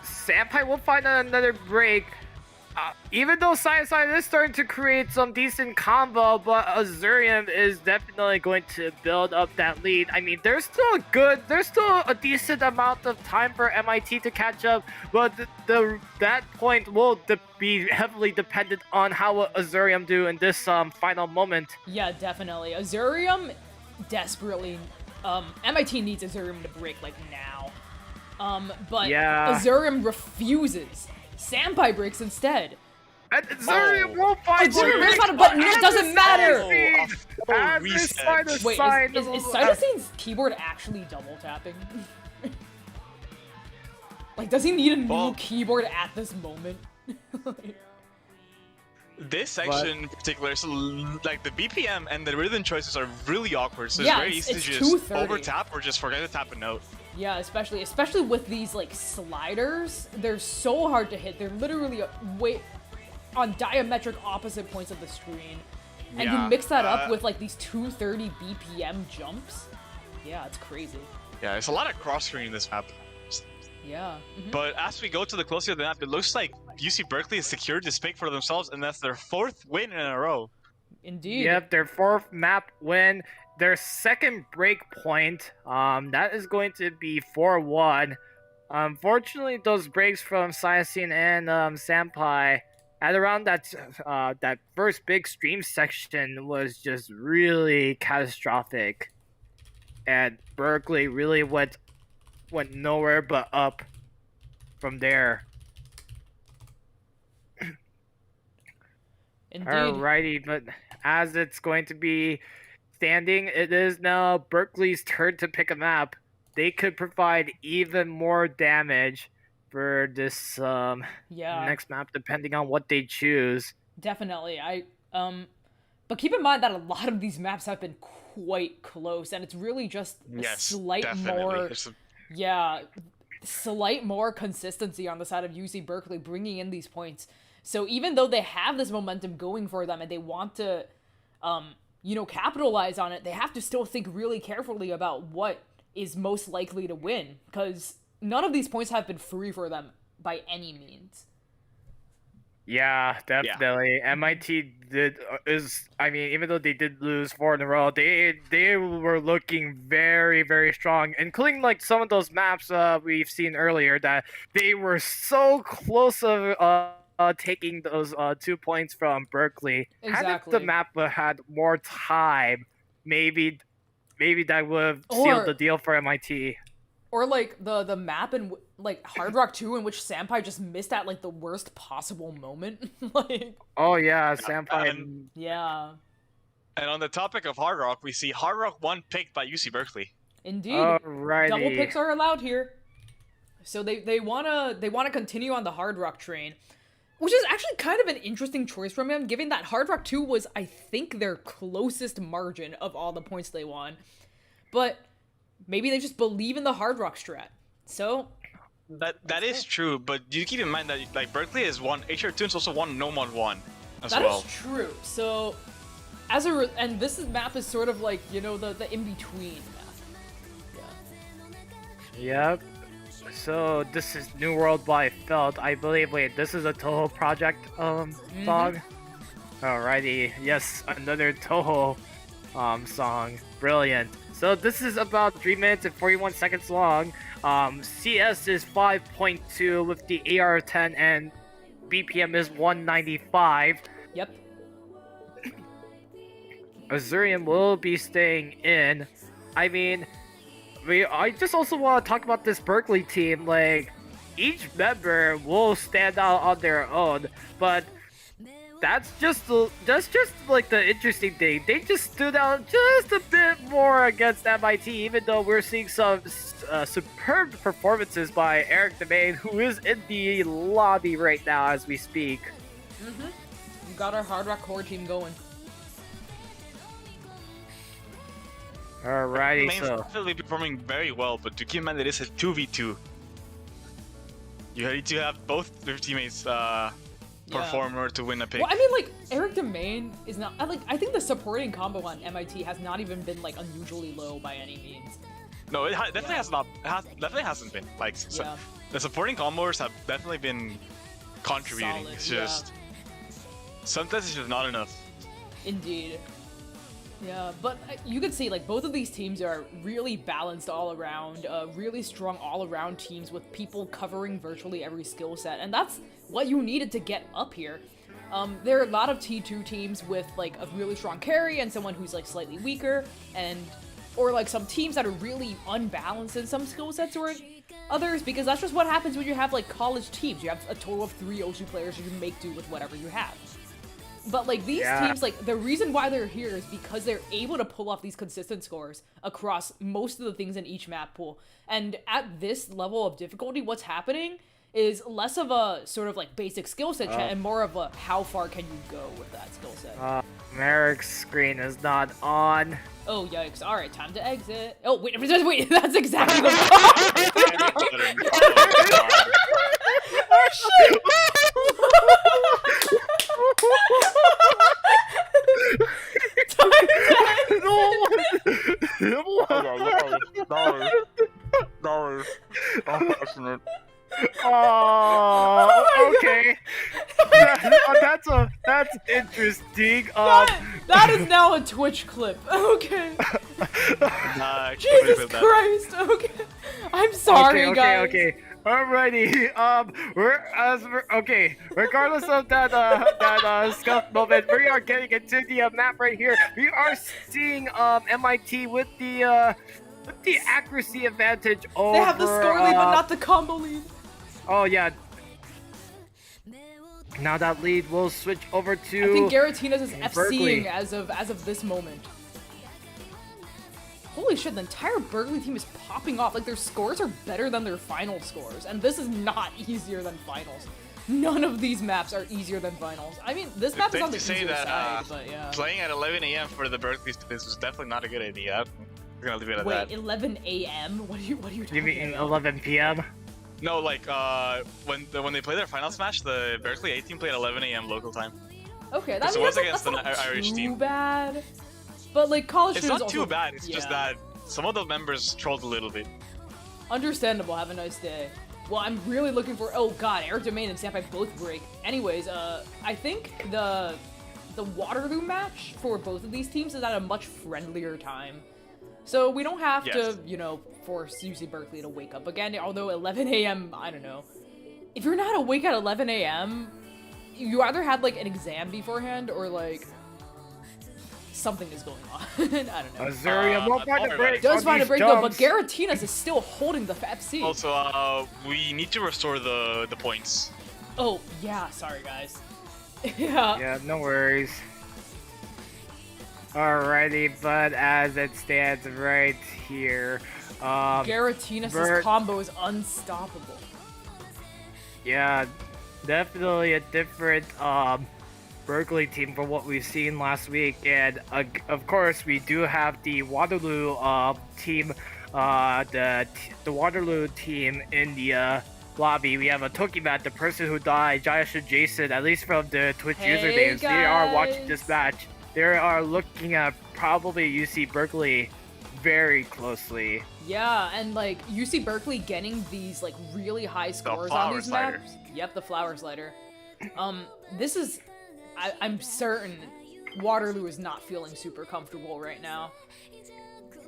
S3: Senpai will find another break. Even though Side is starting to create some decent combo, but Azurium is definitely going to build up that lead. I mean, there's still a decent amount of time for MIT to catch up, but that point will be heavily dependent on how Azurium do in this final moment.
S2: Yeah, definitely. Azurium desperately, MIT needs Azurium to break like now. But Azurium refuses. Senpai breaks instead.
S3: And Azurium won't find
S2: Azurium, but it doesn't matter! Wait, is Cytosine's keyboard actually double tapping? Like, does he need a new keyboard at this moment?
S1: This section in particular, so like the BPM and the rhythm choices are really awkward, so
S2: yeah,
S1: it's very easy to just over tap or just forget to tap a note.
S2: Yeah, especially with these like sliders, they're so hard to hit. They're literally on diametric opposite points of the screen, and you mix that up with like these 230 BPM jumps. Yeah, it's crazy.
S1: Yeah, it's a lot of cross screen in this map.
S2: Yeah.
S1: But as we go to the closer of the map, it looks like UC Berkeley has secured this pick for themselves, and that's their 4th win in a row.
S2: Indeed.
S3: Yep, their 4th map win. Their 2nd break point, that is going to be 4-1. Unfortunately, those breaks from Cytosine and Senpai at around that first big stream section was just really catastrophic. And Berkeley really went nowhere but up from there.
S2: Indeed.
S3: Alrighty, but as it's going to be standing, it is now Berkeley's turn to pick a map. They could provide even more damage for this next map, depending on what they choose.
S2: Definitely. But keep in mind that a lot of these maps have been quite close, and it's really just slight more consistency on the side of UC Berkeley bringing in these points. So even though they have this momentum going for them and they want to capitalize on it, they have to still think really carefully about what is most likely to win, because none of these points have been free for them by any means.
S3: Yeah, definitely. Yeah. MIT even though they did lose 4 in a row, they were looking very, very strong, including like some of those maps we've seen earlier that they were so close of taking those 2 points from Berkeley.
S2: Exactly.
S3: Had the map had more time, maybe that would have sealed the deal for MIT.
S2: Or like the map in like Hard Rock 2 in which Senpai just missed at like the worst possible moment.
S3: Like. Oh yeah, Senpai.
S2: Yeah.
S1: And on the topic of Hard Rock, we see Hard Rock 1 picked by UC Berkeley.
S2: Indeed.
S3: Alrighty.
S2: Double picks are allowed here. So they wanna continue on the Hard Rock train, which is actually kind of an interesting choice from him, given that Hard Rock 2 was, I think, their closest margin of all the points they won. But maybe they just believe in the Hard Rock strat. So
S1: that is true, but you keep in mind that like Berkeley has won, HR Tunes also won No Mod 1 as well.
S2: That is true. So and this map is sort of like, the in-between map.
S3: Yeah. Yep. So this is New World by Felt. I believe, this is a Toho project song. Alrighty, yes, another Toho song. Brilliant. So this is about 3 minutes and 41 seconds long. CS is 5.2 with the AR10 and BPM is 195.
S2: Yep.
S3: Azurium will be staying in. I mean, I just also want to talk about this Berkeley team. Like, each member will stand out on their own, but that's just like the interesting thing. They just stood out just a bit more against MIT, even though we're seeing some superb performances by Eric Demain, who is in the lobby right now as we speak.
S2: We got our Hard Rock core team going.
S3: Alrighty,
S1: Main's
S3: so
S1: definitely performing very well, but to keep in mind that it's a 2v2. You need to have both your teammates perform in order to win a pick.
S2: Well, I mean, like, Eric Demain is not, I think the supporting combo on MIT has not even been, like, unusually low by any means.
S1: No, it definitely has not. Definitely hasn't been. Like, the supporting combos have definitely been contributing.
S2: Solid,
S1: it's just sometimes it's just not enough.
S2: Indeed. Yeah, but you could see, like, both of these teams are really balanced all around, really strong all-around teams with people covering virtually every skill set, and that's what you needed to get up here. There are a lot of T2 teams with, like, a really strong carry and someone who's, like, slightly weaker, or, like, some teams that are really unbalanced in some skill sets or others, because that's just what happens when you have, like, college teams. You have a total of 3 OC players, you can make do with whatever you have. But, like, these teams, like, the reason why they're here is because they're able to pull off these consistent scores across most of the things in each map pool. And at this level of difficulty, what's happening is less of a sort of, like, basic skill set chat and more of a how far can you go with that skill set.
S3: Merrick's screen is not on.
S2: Oh, yikes. Alright, time to exit. Oh, wait, that's exactly the
S1: Oh, shit.
S3: Oh, okay. That's interesting.
S2: That is now a Twitch clip. Okay. Jesus Christ. Okay. I'm sorry, guys.
S3: Okay. Alrighty, okay. Regardless of that scuff moment, we are getting into the map right here. We are seeing MIT with the accuracy advantage over.
S2: They have the score lead, but not the combo lead.
S3: Oh yeah. Now that lead will switch over to.
S2: I think Garatina's is
S3: Berkeley.
S2: FCing as of this moment. Holy shit, the entire Berkeley team is popping off. Like, their scores are better than their final scores. And this is not easier than finals. None of these maps are easier than finals. I mean, this map is on the easier side, but yeah.
S1: Playing at 11 a.m. for the Berkeley students was definitely not a good idea. We're gonna leave it at that.
S2: Wait, 11 a.m.? What are you talking about?
S3: You mean 11 p.m.?
S1: No, like, when they play their finals match, the Berkeley A team played at 11 a.m. local time.
S2: Okay,
S1: that's
S2: not
S1: Irish
S2: too
S1: team.
S2: bad. But, like, college
S1: It's
S2: students
S1: not too
S2: also,
S1: bad, it's just that some of the members trolled a little bit.
S2: Understandable, have a nice day. Well, I'm really looking for- oh god, Eric Demain and Senpai both break. Anyways, I think the Waterloo match for both of these teams is at a much friendlier time. So we don't have to, you know, force UC Berkeley to wake up again, although 11 a.m., I don't know. If you're not awake at 11 a.m., you either had, like, an exam beforehand, or, like, something is going on. I don't know.
S3: Azuria won't find a break.
S2: Does find a break though, but Garatina's is still holding the FC.
S1: Also, we need to restore the points.
S2: Oh, yeah, sorry guys. Yeah,
S3: no worries. Alrighty, but as it stands right here,
S2: Garatina's combo is unstoppable.
S3: Yeah, definitely a different Berkeley team from what we've seen last week, and of course we do have the Waterloo team, the Waterloo team in the lobby. We have a Tokimat, the person who died, Jayash and Jason, at least from the Twitch usernames. They are watching this match. They are looking at probably UC Berkeley very closely.
S2: Yeah, and like UC Berkeley getting these like really high scores on these maps. Yep, the flower slider. This is, I'm certain Waterloo is not feeling super comfortable right now.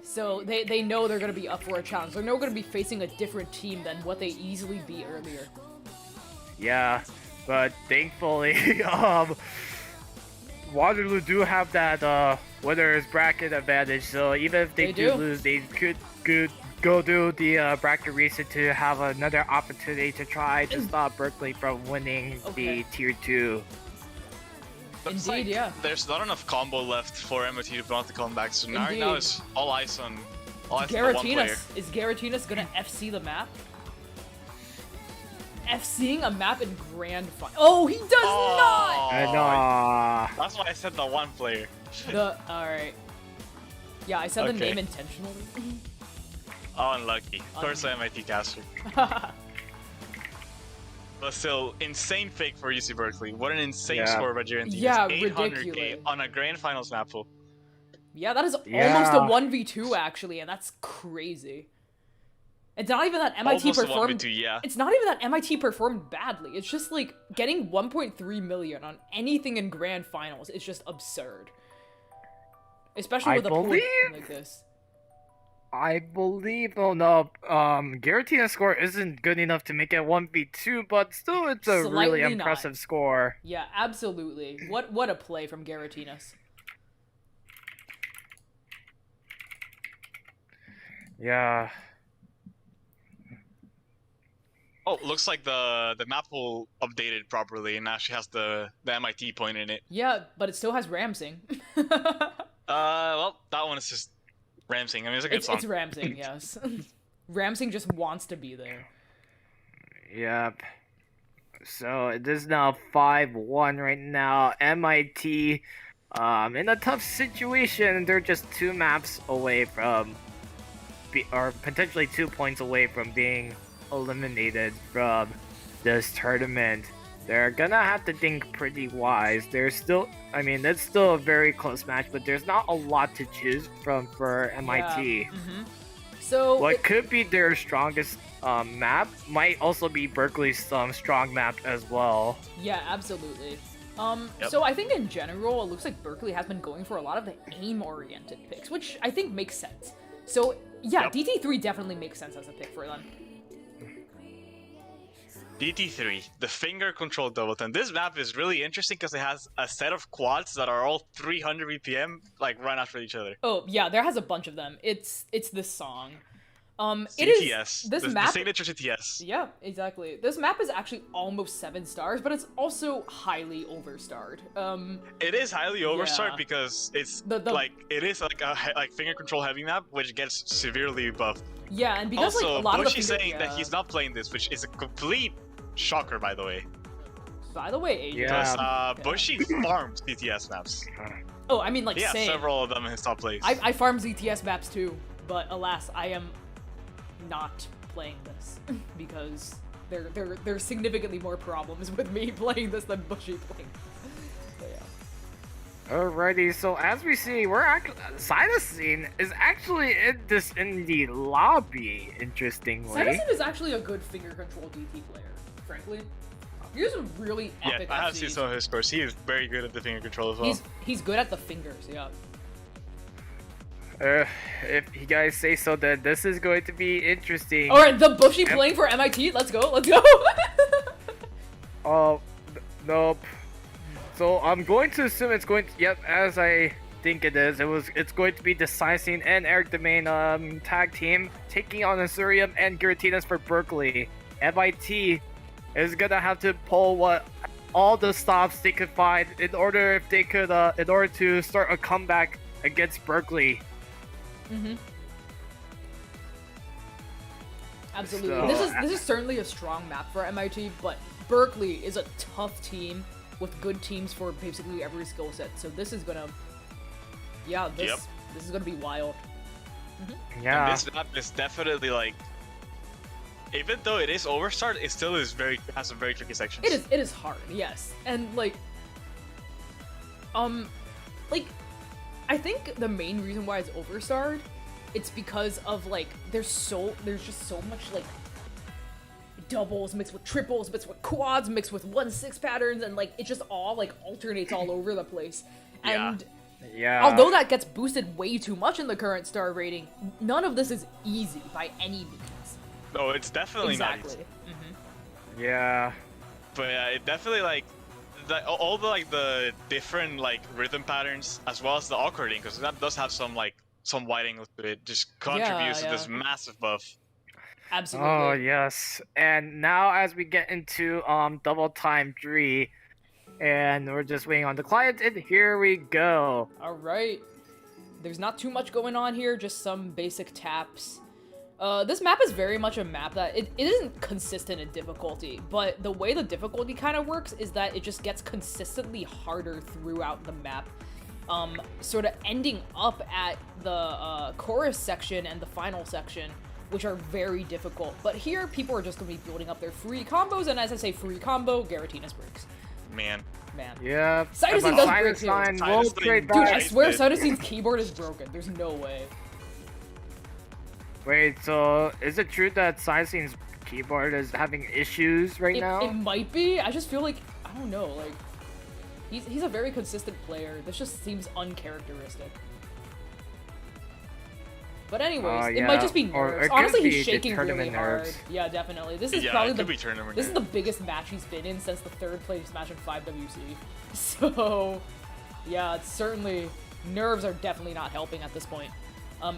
S2: So they know they're gonna be up for a challenge. They're not gonna be facing a different team than what they easily beat earlier.
S3: Yeah, but thankfully, Waterloo do have that winner's bracket advantage, so even if they do lose, they could go do the bracket reset to have another opportunity to try to stop Berkeley from winning the Tier 2.
S1: Looks
S2: Indeed, yeah.
S1: There's not enough combo left for MIT to want to come back, so now it's all eyes on the one player.
S2: Is Garatinas gonna FC the map? FCing a map in Grand Final. Oh, he does not!
S1: That's why I said the one player.
S2: Alright. Yeah, I said the name intentionally.
S1: Oh, unlucky. First MIT caster. But still, insane fake for UC Berkeley. What an insane score by Jiren.
S2: Yeah,
S1: 800K
S2: ridiculous.
S1: on a grand finals map full.
S2: Yeah, that is almost a 1v2 actually, and that's crazy. It's not even that MIT
S1: Almost
S2: performed.
S1: 1v2, yeah.
S2: It's not even that MIT performed badly. It's just like getting 1.3 million on anything in grand finals is just absurd. Especially with a pool like this.
S3: I believe, Garatina's score isn't good enough to make it 1v2, but still it's a really impressive score.
S2: Yeah, absolutely. What a play from Garatinas.
S3: Yeah.
S1: Oh, looks like the map pool updated properly and actually has the MIT point in it.
S2: Yeah, but it still has Ramsing.
S1: Well, that one is just Ramsing. I mean, it's a good song.
S2: It's Ramsing, yes. Ramsing just wants to be there.
S3: Yep. So it is now 5-1 right now. MIT, in a tough situation. They're just 2 maps away from, or potentially 2 points away from being eliminated from this tournament. They're gonna have to think pretty wise. There's still, I mean, it's still a very close match, but there's not a lot to choose from for MIT.
S2: Yeah. So
S3: what could be their strongest map might also be Berkeley's strong map as well.
S2: Yeah, absolutely. So I think in general, it looks like Berkeley has been going for a lot of the aim-oriented picks, which I think makes sense. So yeah, DT3 definitely makes sense as a pick for them.
S1: DT3, the finger control doubleton. This map is really interesting because it has a set of quads that are all 300 BPM, like right after each other.
S2: Oh yeah, there has a bunch of them. It's this song.
S1: CTS.
S2: It is this map.
S1: The signature CTS.
S2: Yeah, exactly. This map is actually almost 7 stars, but it's also highly overstarred.
S1: It is highly overstarred because it's it is like a finger control heavy map, which gets severely buffed.
S2: Yeah, and because
S1: also,
S2: like a lot
S1: Bushy's
S2: of the
S1: saying that he's not playing this, which is a complete shocker, by the way.
S2: By the way, AJ.
S1: Because Bushy farms CTS maps.
S2: Oh, I mean like
S1: yeah, several of them in his top plays.
S2: I farm ZTS maps too, but alas, I am not playing this because there's significantly more problems with me playing this than Bushy playing this. So, yeah.
S3: Alrighty, so as we see, we're actually Cytosine is actually in the lobby. Interestingly,
S2: Cytosine is actually a good finger control DT player. Frankly, he has a really epic.
S1: Yeah, I have seen some of his scores. He is very good at the finger control as well.
S2: He's good at the fingers. Yeah.
S3: If you guys say so, then this is going to be interesting.
S2: Alright, the Bushy playing for MIT. Let's go. Let's go.
S3: Oh, nope. So I'm going to assume it's going to. Yep, as I think it is. It's going to be the Cycine and Eric Domain tag team taking on Asurium and Garatinas for Berkeley. MIT is gonna have to pull all the stops they could find in order to start a comeback against Berkeley.
S2: Absolutely. So, this is certainly a strong map for MIT, but Berkeley is a tough team with good teams for basically every skill set. So this is gonna, this is gonna be wild.
S3: Yeah.
S1: And this map is definitely like, even though it is overstart, it still is has some very tricky sections.
S2: It is hard, yes, and like I think the main reason why it's overstarred, it's because of like there's just so much like doubles mixed with triples mixed with quads mixed with 1-6 patterns, and like it just all like alternates all over the place. And although that gets boosted way too much in the current star rating, none of this is easy by any means.
S1: No, it's definitely not easy.
S3: Yeah.
S1: But it definitely like all the like the different like rhythm patterns as well as the awkwarding, because that does have some like some wide angle to it, just contributes to this massive buff.
S2: Absolutely.
S3: Oh yes, and now as we get into double time 3, and we're just waiting on the client, and here we go.
S2: All right. There's not too much going on here, just some basic taps. This map is very much a map that it isn't consistent in difficulty, but the way the difficulty kind of works is that it just gets consistently harder throughout the map. Sort of ending up at the chorus section and the final section, which are very difficult. But here, people are just going to be building up their free combos, and as I say free combo, Giratina breaks.
S1: Man.
S3: Yeah.
S2: Cytosine does break too.
S1: Cytosine,
S2: Dude, I swear Cytosine's keyboard is broken. There's no way.
S3: Wait, so is it true that Cytosine's keyboard is having issues right now?
S2: It might be. I just feel like, I don't know, like, he's a very consistent player. This just seems uncharacteristic. But anyways,
S3: yeah.
S2: it might just be
S3: Or
S2: nerves.
S3: it could
S2: Honestly,
S3: be
S2: he's
S3: the
S2: shaking really
S3: tournament
S2: hard.
S3: nerves.
S2: Yeah, definitely. This is
S1: Yeah,
S2: probably
S1: it could be tournament
S2: this is the
S1: nerves.
S2: biggest match he's been in since the third place match in 5WC. So, yeah, it's certainly nerves are definitely not helping at this point.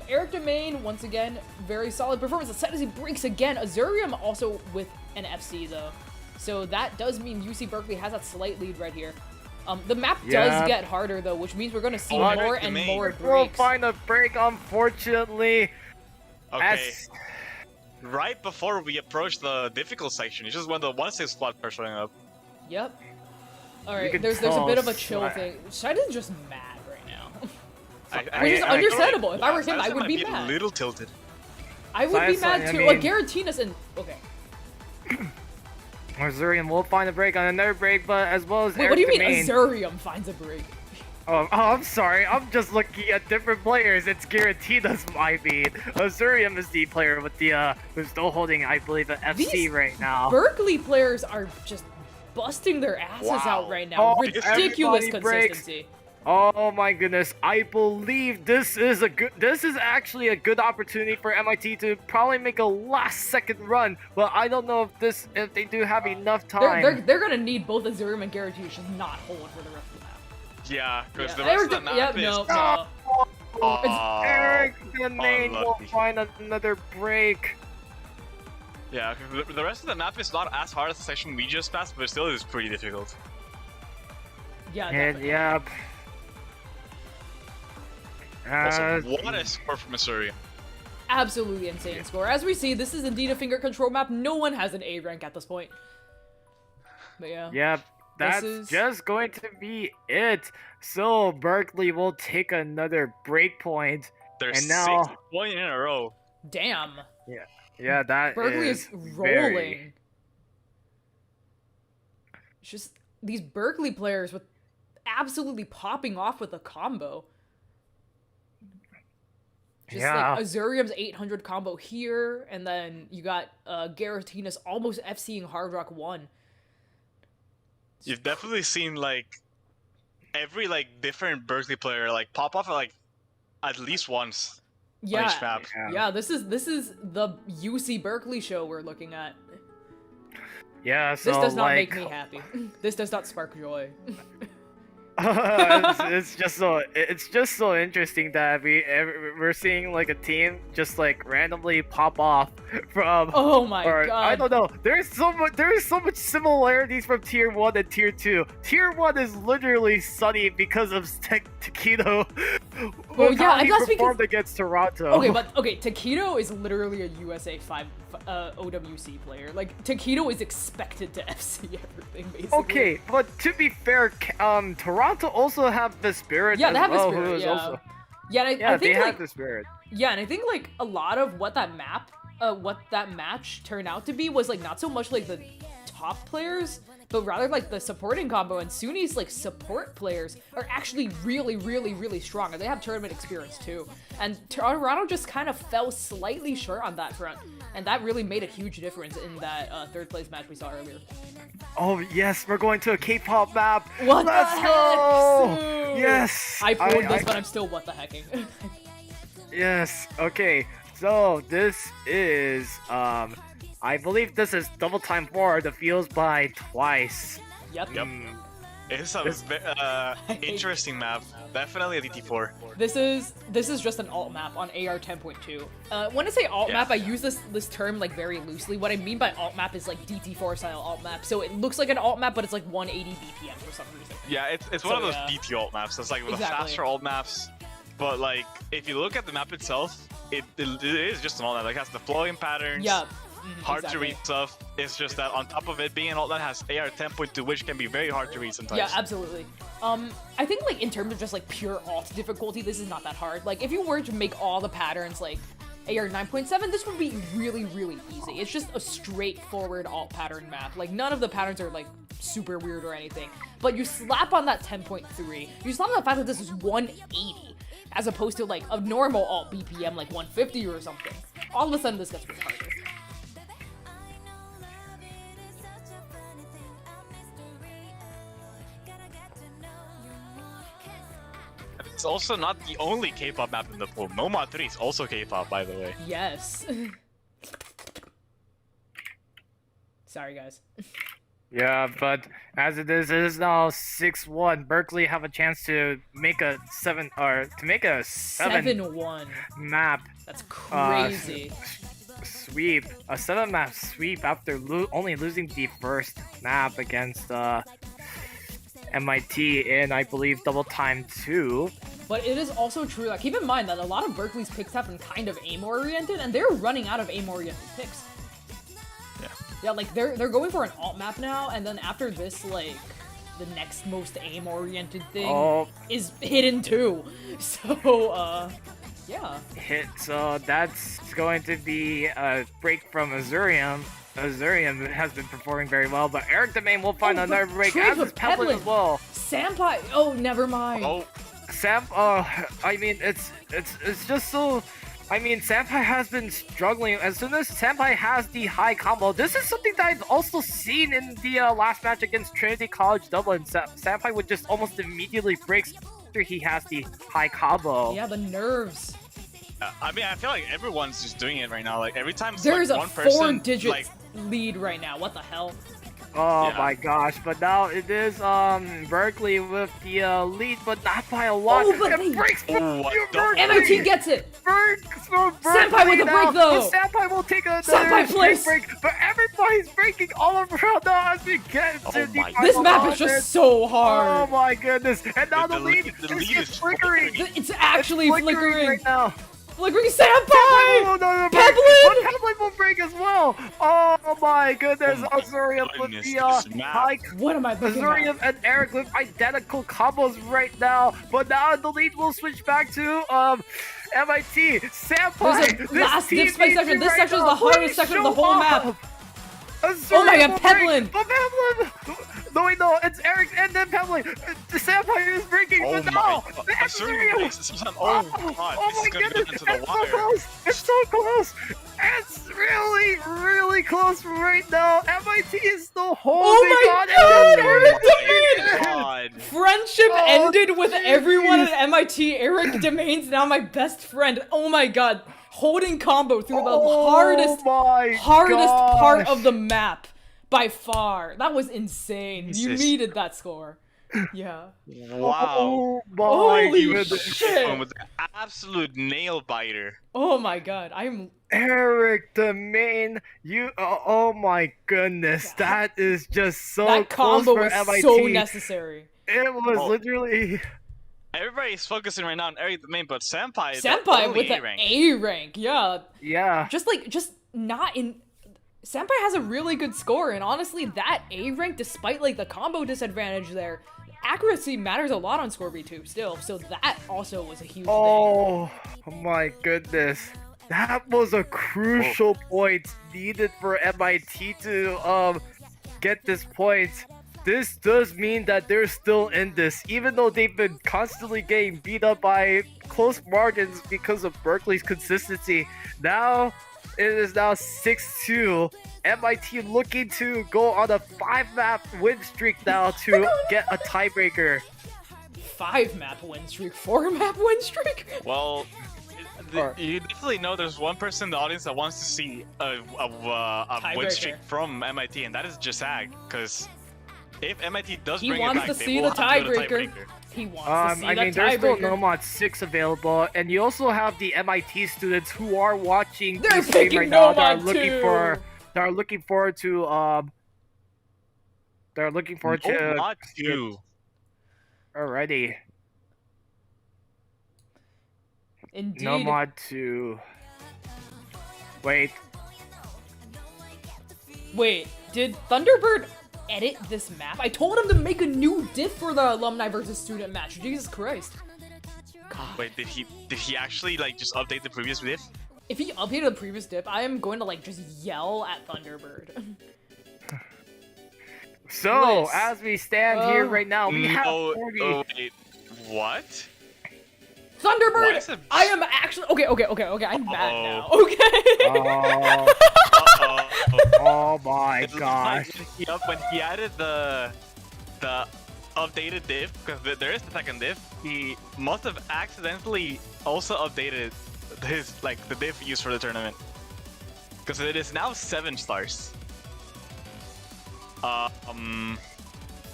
S2: Eric Domain, once again, very solid performance. The Cytosine breaks again. Azurium also with an FC though, so that does mean UC Berkeley has that slight lead right here. The map does get harder though, which means we're going to see more and more breaks.
S3: We'll find a break, unfortunately.
S1: Okay. Right before we approach the difficult section, it's just when the 1-6 squad are showing up.
S2: Yep. Alright, there's a bit of a chill thing. Shaiden's just mad right now. Which is understandable. If I were him, I would be mad.
S1: A little tilted.
S2: I would be mad too. Like, Giratina and... Okay.
S3: Azurium will find a break on another break, but as well as
S2: Wait,
S3: Eric
S2: what do you mean
S3: Domain.
S2: Azurium finds a break?
S3: Oh, I'm sorry. I'm just looking at different players. It's Giratina's my beat. Azurium is the player with the who's still holding, I believe, an FC right now.
S2: Berkeley players are just busting their asses out right now. Ridiculous consistency.
S3: Oh my goodness! I believe this is actually a good opportunity for MIT to probably make a last-second run, but I don't know if they do have enough time.
S2: They're gonna need both Azurium and Giratina to not hold for the rest of the map.
S1: Yeah, because the rest of the map is...
S3: No. Eric Domain will find another break.
S1: Yeah, the rest of the map is not as hard as the section we just passed, but still is pretty difficult.
S2: Yeah,
S3: and
S1: Also, what a score from Missouri.
S2: Absolutely insane score. As we see, this is indeed a finger control map. No one has an A rank at this point. But yeah.
S3: Yep. That's just going to be it. So Berkeley will take another break point.
S1: There's
S3: and now
S1: 6 points in a row.
S2: Damn.
S3: Yeah, that
S2: Berkeley is rolling. It's just these Berkeley players with absolutely popping off with a combo. Just like Azurium's 800 combo here, and then you got Giratina's almost FCing Hard Rock 1.
S1: You've definitely seen like every like different Berkeley player like pop off at least once on each map.
S2: Yeah, this is the UC Berkeley show we're looking at.
S3: Yeah, so
S2: this does not make me happy. This does not spark joy.
S3: it's just so interesting that we're seeing like a team just like randomly pop off from.
S2: Oh my god!
S3: I don't know. There's so much similarities from Tier 1 and Tier 2. Tier 1 is literally Sunny because of Taquito.
S2: Well, yeah,
S3: I guess performed against Toronto.
S2: Okay, Taquito is literally a USA 5 OWC player. Like Taquito is expected to FC everything basically.
S3: Okay, but to be fair, Toronto also have the Spirit.
S2: Yeah, they have
S3: the
S2: Spirit.
S3: Yeah,
S2: and I think
S3: they
S2: like,
S3: have the Spirit.
S2: Yeah, and I think like a lot of what that match turned out to be was like not so much like the top players, but rather like the supporting combo. And SUNY's like support players are actually really, really, really strong, and they have tournament experience too. And Toronto just kind of fell slightly short on that front, and that really made a huge difference in that third place match we saw earlier.
S3: Oh yes, we're going to a K-pop map.
S2: Let's
S3: go!
S2: Heck?
S3: Yes.
S2: I pulled this, but I'm still what the hecking.
S3: Yes. Okay. So this is I believe this is double time 4. The Feels by Twice.
S2: Yep.
S1: Yeah, It's a interesting map. Definitely a DT4.
S2: This is just an alt map on AR 10.2. When I say alt map, I use this term like very loosely. What I mean by alt map is like DT4 style alt map. So it looks like an alt map, but it's like 180 BPM for some reason.
S1: Yeah, it's one of those DT alt maps. It's like the faster alt maps. But like, if you look at the map itself, it is just an alt map. Like, it has the flowing patterns.
S2: Yeah.
S1: Hard to read stuff. It's just that on top of it being an alt that has AR 10.2, which can be very hard to read sometimes.
S2: Yeah, absolutely. I think like in terms of just like pure alt difficulty, this is not that hard. Like if you were to make all the patterns like AR 9.7, this would be really, really easy. It's just a straightforward alt pattern map. Like none of the patterns are like super weird or anything. But you slap on that 10.3, you slap on the fact that this is 180, as opposed to like a normal alt BPM like 150 or something. All of a sudden this gets really harder.
S1: It's also not the only K-pop map in the pool. Nomad 3 is also K-pop, by the way.
S2: Yes. Sorry, guys.
S3: Yeah, but as it is now 6-1. Berkeley have a chance to make a
S2: 7-1
S3: map.
S2: That's crazy.
S3: Sweep. A 7-map sweep after only losing the first map against MIT in, I believe, double time 2.
S2: But it is also true that keep in mind that a lot of Berkeley's picks have been kind of aim-oriented, and they're running out of aim-oriented picks. Yeah, like they're going for an alt map now, and then after this, like the next most aim-oriented thing is Hidden 2. So, yeah.
S3: So that's going to be a break from Azurium. Azurium has been performing very well, but Eric Domain will find another break, as is Peplin as well.
S2: Sampai! Oh, never mind.
S3: Oh, I mean, it's just so... I mean, Sampai has been struggling. As soon as Sampai has the high combo, this is something that I've also seen in the last match against Trinity College Dublin. Sampai would just almost immediately break after he has the high combo.
S2: Yeah, the nerves.
S1: I mean, I feel like everyone's just doing it right now. Like, every time
S2: there's
S1: like,
S2: a
S1: one person,
S2: 4-digit
S1: like...
S2: lead right now. What the hell?
S3: Oh my gosh, but now it is Berkeley with the lead, but not by a lot.
S2: Oh, but
S3: it breaks
S2: MIT gets it!
S3: Sampai
S2: with a break though!
S3: Sampai will take another break, but everybody's breaking all around now as we get to the
S2: This map is just so hard!
S3: Oh my goodness, and now the lead is flickering!
S2: It's actually flickering
S3: right now!
S2: Flickering Sampai!
S3: Peplin! Peplin will break as well! Oh my goodness, Azurium with the high...
S2: What am I looking
S3: Azurium and Eric with identical combos right now, but now the lead will switch back to MIT. Sampai!
S2: Last dip spike section. This section is the hardest section of the whole map. Oh my god, Peplin!
S3: No, wait, no, it's Eric and then Peplin. The Sampai is breaking, but no! The Azurium! Oh my goodness, it's so close! It's so close! It's really, really close right now. MIT is still holding on.
S2: Oh my god! Friendship ended with everyone at MIT. Eric Domain's now my best friend. Oh my god. Holding combo through the hardest part of the map by far. That was insane. You needed that score. Yeah.
S1: Wow.
S3: Oh my
S2: Holy shit.
S1: With an absolute nail biter.
S2: Oh my god. I'm
S3: Eric Domain, oh my goodness, that is just so
S2: that
S3: close
S2: combo
S3: for
S2: was
S3: MIT.
S2: so necessary.
S3: It was literally.
S1: Everybody's focusing right now on Eric Domain, but Sampai
S2: with the A rank, yeah.
S3: Yeah.
S2: Just not in. Sampai has a really good score, and honestly, that A rank, despite like the combo disadvantage there, accuracy matters a lot on Score V2 still. So that also was a huge thing.
S3: Oh my goodness. That was a crucial point needed for MIT to get this point. This does mean that they're still in this, even though they've been constantly getting beat up by close margins because of Berkeley's consistency. Now, it is now 6-2. MIT looking to go on a 5-map win streak now to get a tiebreaker.
S2: 5-map win streak? 4-map win streak?
S1: Well, you definitely know there's one person in the audience that wants to see a win streak from MIT, and that is Jasag, because if MIT does
S2: He
S1: bring it
S2: wants
S1: back,
S2: to
S1: they
S2: see
S1: will
S2: the
S1: have to do
S2: tiebreaker. He wants to see
S3: I
S2: that
S3: mean, there's still
S2: tiebreaker.
S3: Nomad 6 available, and you also have the MIT students who are watching
S2: They're
S3: the stream
S2: picking
S3: right now. That are
S2: Nomad
S3: looking
S2: 2.
S3: forward to They're looking forward to.
S1: Nomad 2.
S3: Alrighty.
S2: Indeed.
S3: Nomad 2. Wait.
S2: Wait, did Thunderbird edit this map? I told him to make a new diff for the alumni versus student match. Jesus Christ. God.
S1: Wait, did he actually like just update the previous diff?
S2: If he updated the previous diff, I am going to like just yell at Thunderbird.
S3: So,
S2: Bliss.
S3: as we stand here right now, we have 40.
S1: Oh, wait, what?
S2: Thunderbird!
S1: Why is it-
S2: I am actually okay. I'm mad now.
S1: Uh-oh.
S2: Okay.
S3: Oh, oh my
S1: It looks
S3: gosh.
S1: like when he added the updated diff, because there is the second diff, he must have accidentally also updated his the diff used for the tournament, because it is now 7 stars.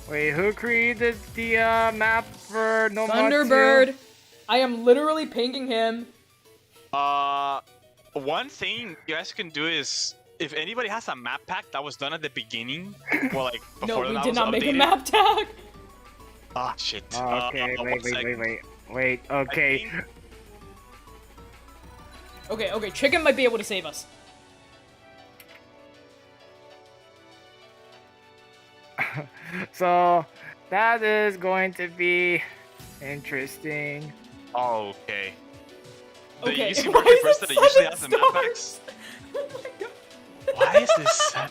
S3: Wait, who created the map for Nomad 2?
S2: Thunderbird. I am literally pinging him.
S1: One thing you guys can do is, if anybody has a map pack that was done at the beginning, well, like before
S2: No, we
S1: that
S2: did
S1: was
S2: not make a
S1: updated-
S2: map tag.
S1: Ah, shit.
S3: Okay,
S1: One sec.
S3: wait, okay.
S1: I think-
S2: Okay, Chicken might be able to save us.
S3: So, that is going to be interesting.
S1: Oh, okay. The
S2: Okay,
S1: UC
S2: why
S1: Berkeley
S2: is
S1: person
S2: it
S1: that usually
S2: 7
S1: has the map packs.
S2: stars? Oh my god.
S1: Why is this set?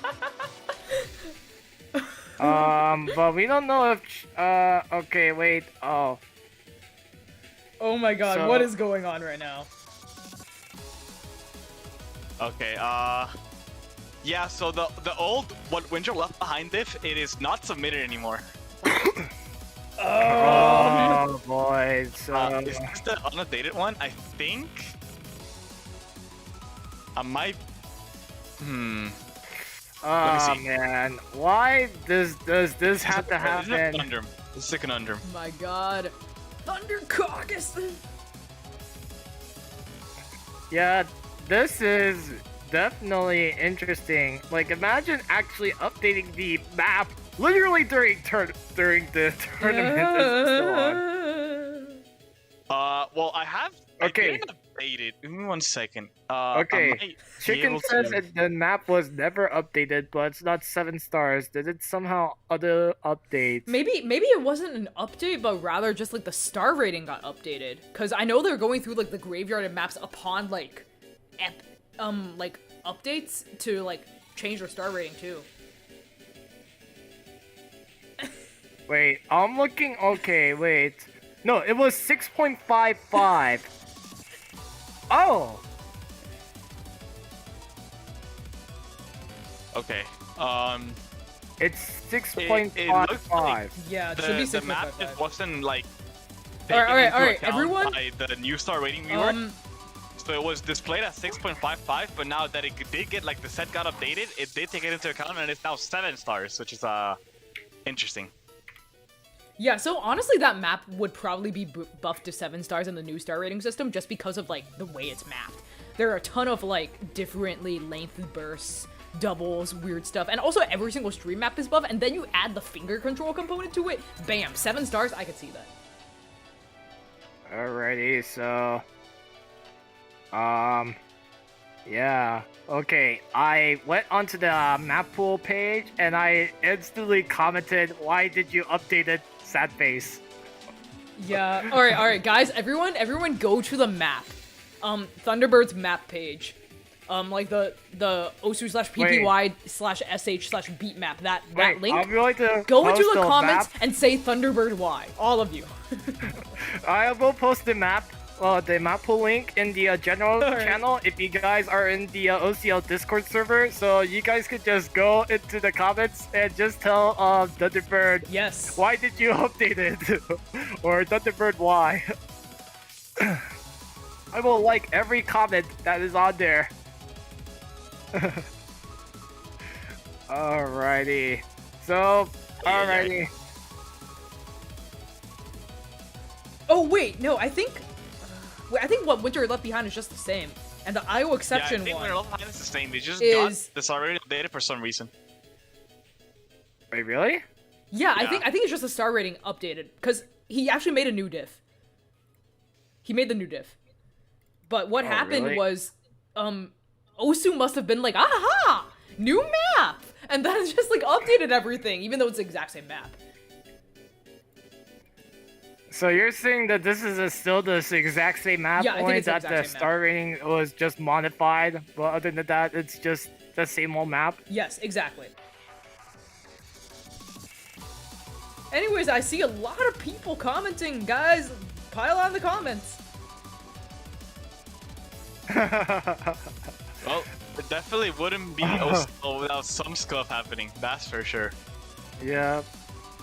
S3: But we don't know if, okay, wait, oh.
S2: Oh my god,
S3: So-
S2: what is going on right now?
S1: Okay, yeah, so the old What Winter Left Behind diff, it is not submitted anymore.
S3: Oh boy, so...
S1: Is this the unupdated one? I think... I might...
S3: Oh
S1: see.
S3: man, why does this have to
S1: This is a
S3: happen?
S1: conundrum. This is a conundrum.
S2: My god. Thunder Caucus!
S3: Yeah, this is definitely interesting. Like, imagine actually updating the map literally during the tournament. This is still on.
S1: Well, I have...
S3: Okay.
S1: I didn't update it. Give me 1 second.
S3: Okay.
S1: I might be
S3: Chicken
S1: able
S3: says
S1: to-
S3: that the map was never updated, but it's not 7 stars. Did it somehow other updates?
S2: Maybe it wasn't an update, but rather just like the star rating got updated. Cause I know they're going through like the graveyard maps upon like updates to like change their star rating too.
S3: Wait, I'm looking. Okay, wait. No, it was 6.55. Oh!
S1: Okay.
S3: It's
S1: It looks like
S3: 6.55.
S2: Yeah, it should be
S1: the map
S2: 6.55.
S1: just wasn't like
S2: Alright,
S1: taken into account
S2: everyone?
S1: by the new star rating viewer. So it was displayed as 6.55, but now that it did get like the set got updated, it did take it into account and it's now 7 stars, which is interesting.
S2: Yeah, so honestly, that map would probably be buffed to 7 stars in the new star rating system just because of, like, the way it's mapped. There are a ton of, like, differently length bursts, doubles, weird stuff, and also every single stream map is buffed, and then you add the finger control component to it, bam, 7 stars, I could see that.
S3: Alrighty, so... Yeah. Okay, I went onto the map pool page, and I instantly commented, why did you update it? Sad face.
S2: Yeah, alright, guys, everyone go to the map. Thunderbird's map page. Like the osu/ppy/sh/beat map, that
S3: Wait,
S2: link.
S3: I'm going to
S2: Go
S3: post
S2: into the
S3: the
S2: comments
S3: map.
S2: and say Thunderbird Y. All of you.
S3: I will post the map pool link in the general
S2: Alright.
S3: channel if you guys are in the OCL Discord server, so you guys could just go into the comments and just tell Thunderbird,
S2: Yes.
S3: why did you update it? Or Thunderbird, why? I will like every comment that is on there. Alrighty. So, Alrighty.
S2: Oh wait, no, I think what Winter Left Behind is just the same, and the Iowa
S1: Yeah, I
S2: exception
S1: think
S2: one
S1: we're all behind is the same. They just
S2: is-
S1: got this already updated for some reason.
S3: Wait, really?
S2: Yeah, I
S1: Yeah.
S2: think it's just the star rating updated because he actually made a new diff. He made the new diff, but what
S3: Oh,
S2: happened
S3: really?
S2: was, Osu must have been like, aha, new map, and then it's just like updated everything, even though it's the exact same map.
S3: So you're saying that this is still the exact same map,
S2: Yeah, I think
S3: only
S2: it's the
S3: that
S2: exact
S3: the
S2: same map.
S3: star rating was just modified, but other than that, it's just the same old map?
S2: Yes, exactly. Anyways, I see a lot of people commenting, guys. Pile on the comments.
S1: Well, it definitely wouldn't be OCL without some stuff happening. That's for sure.
S3: Yeah.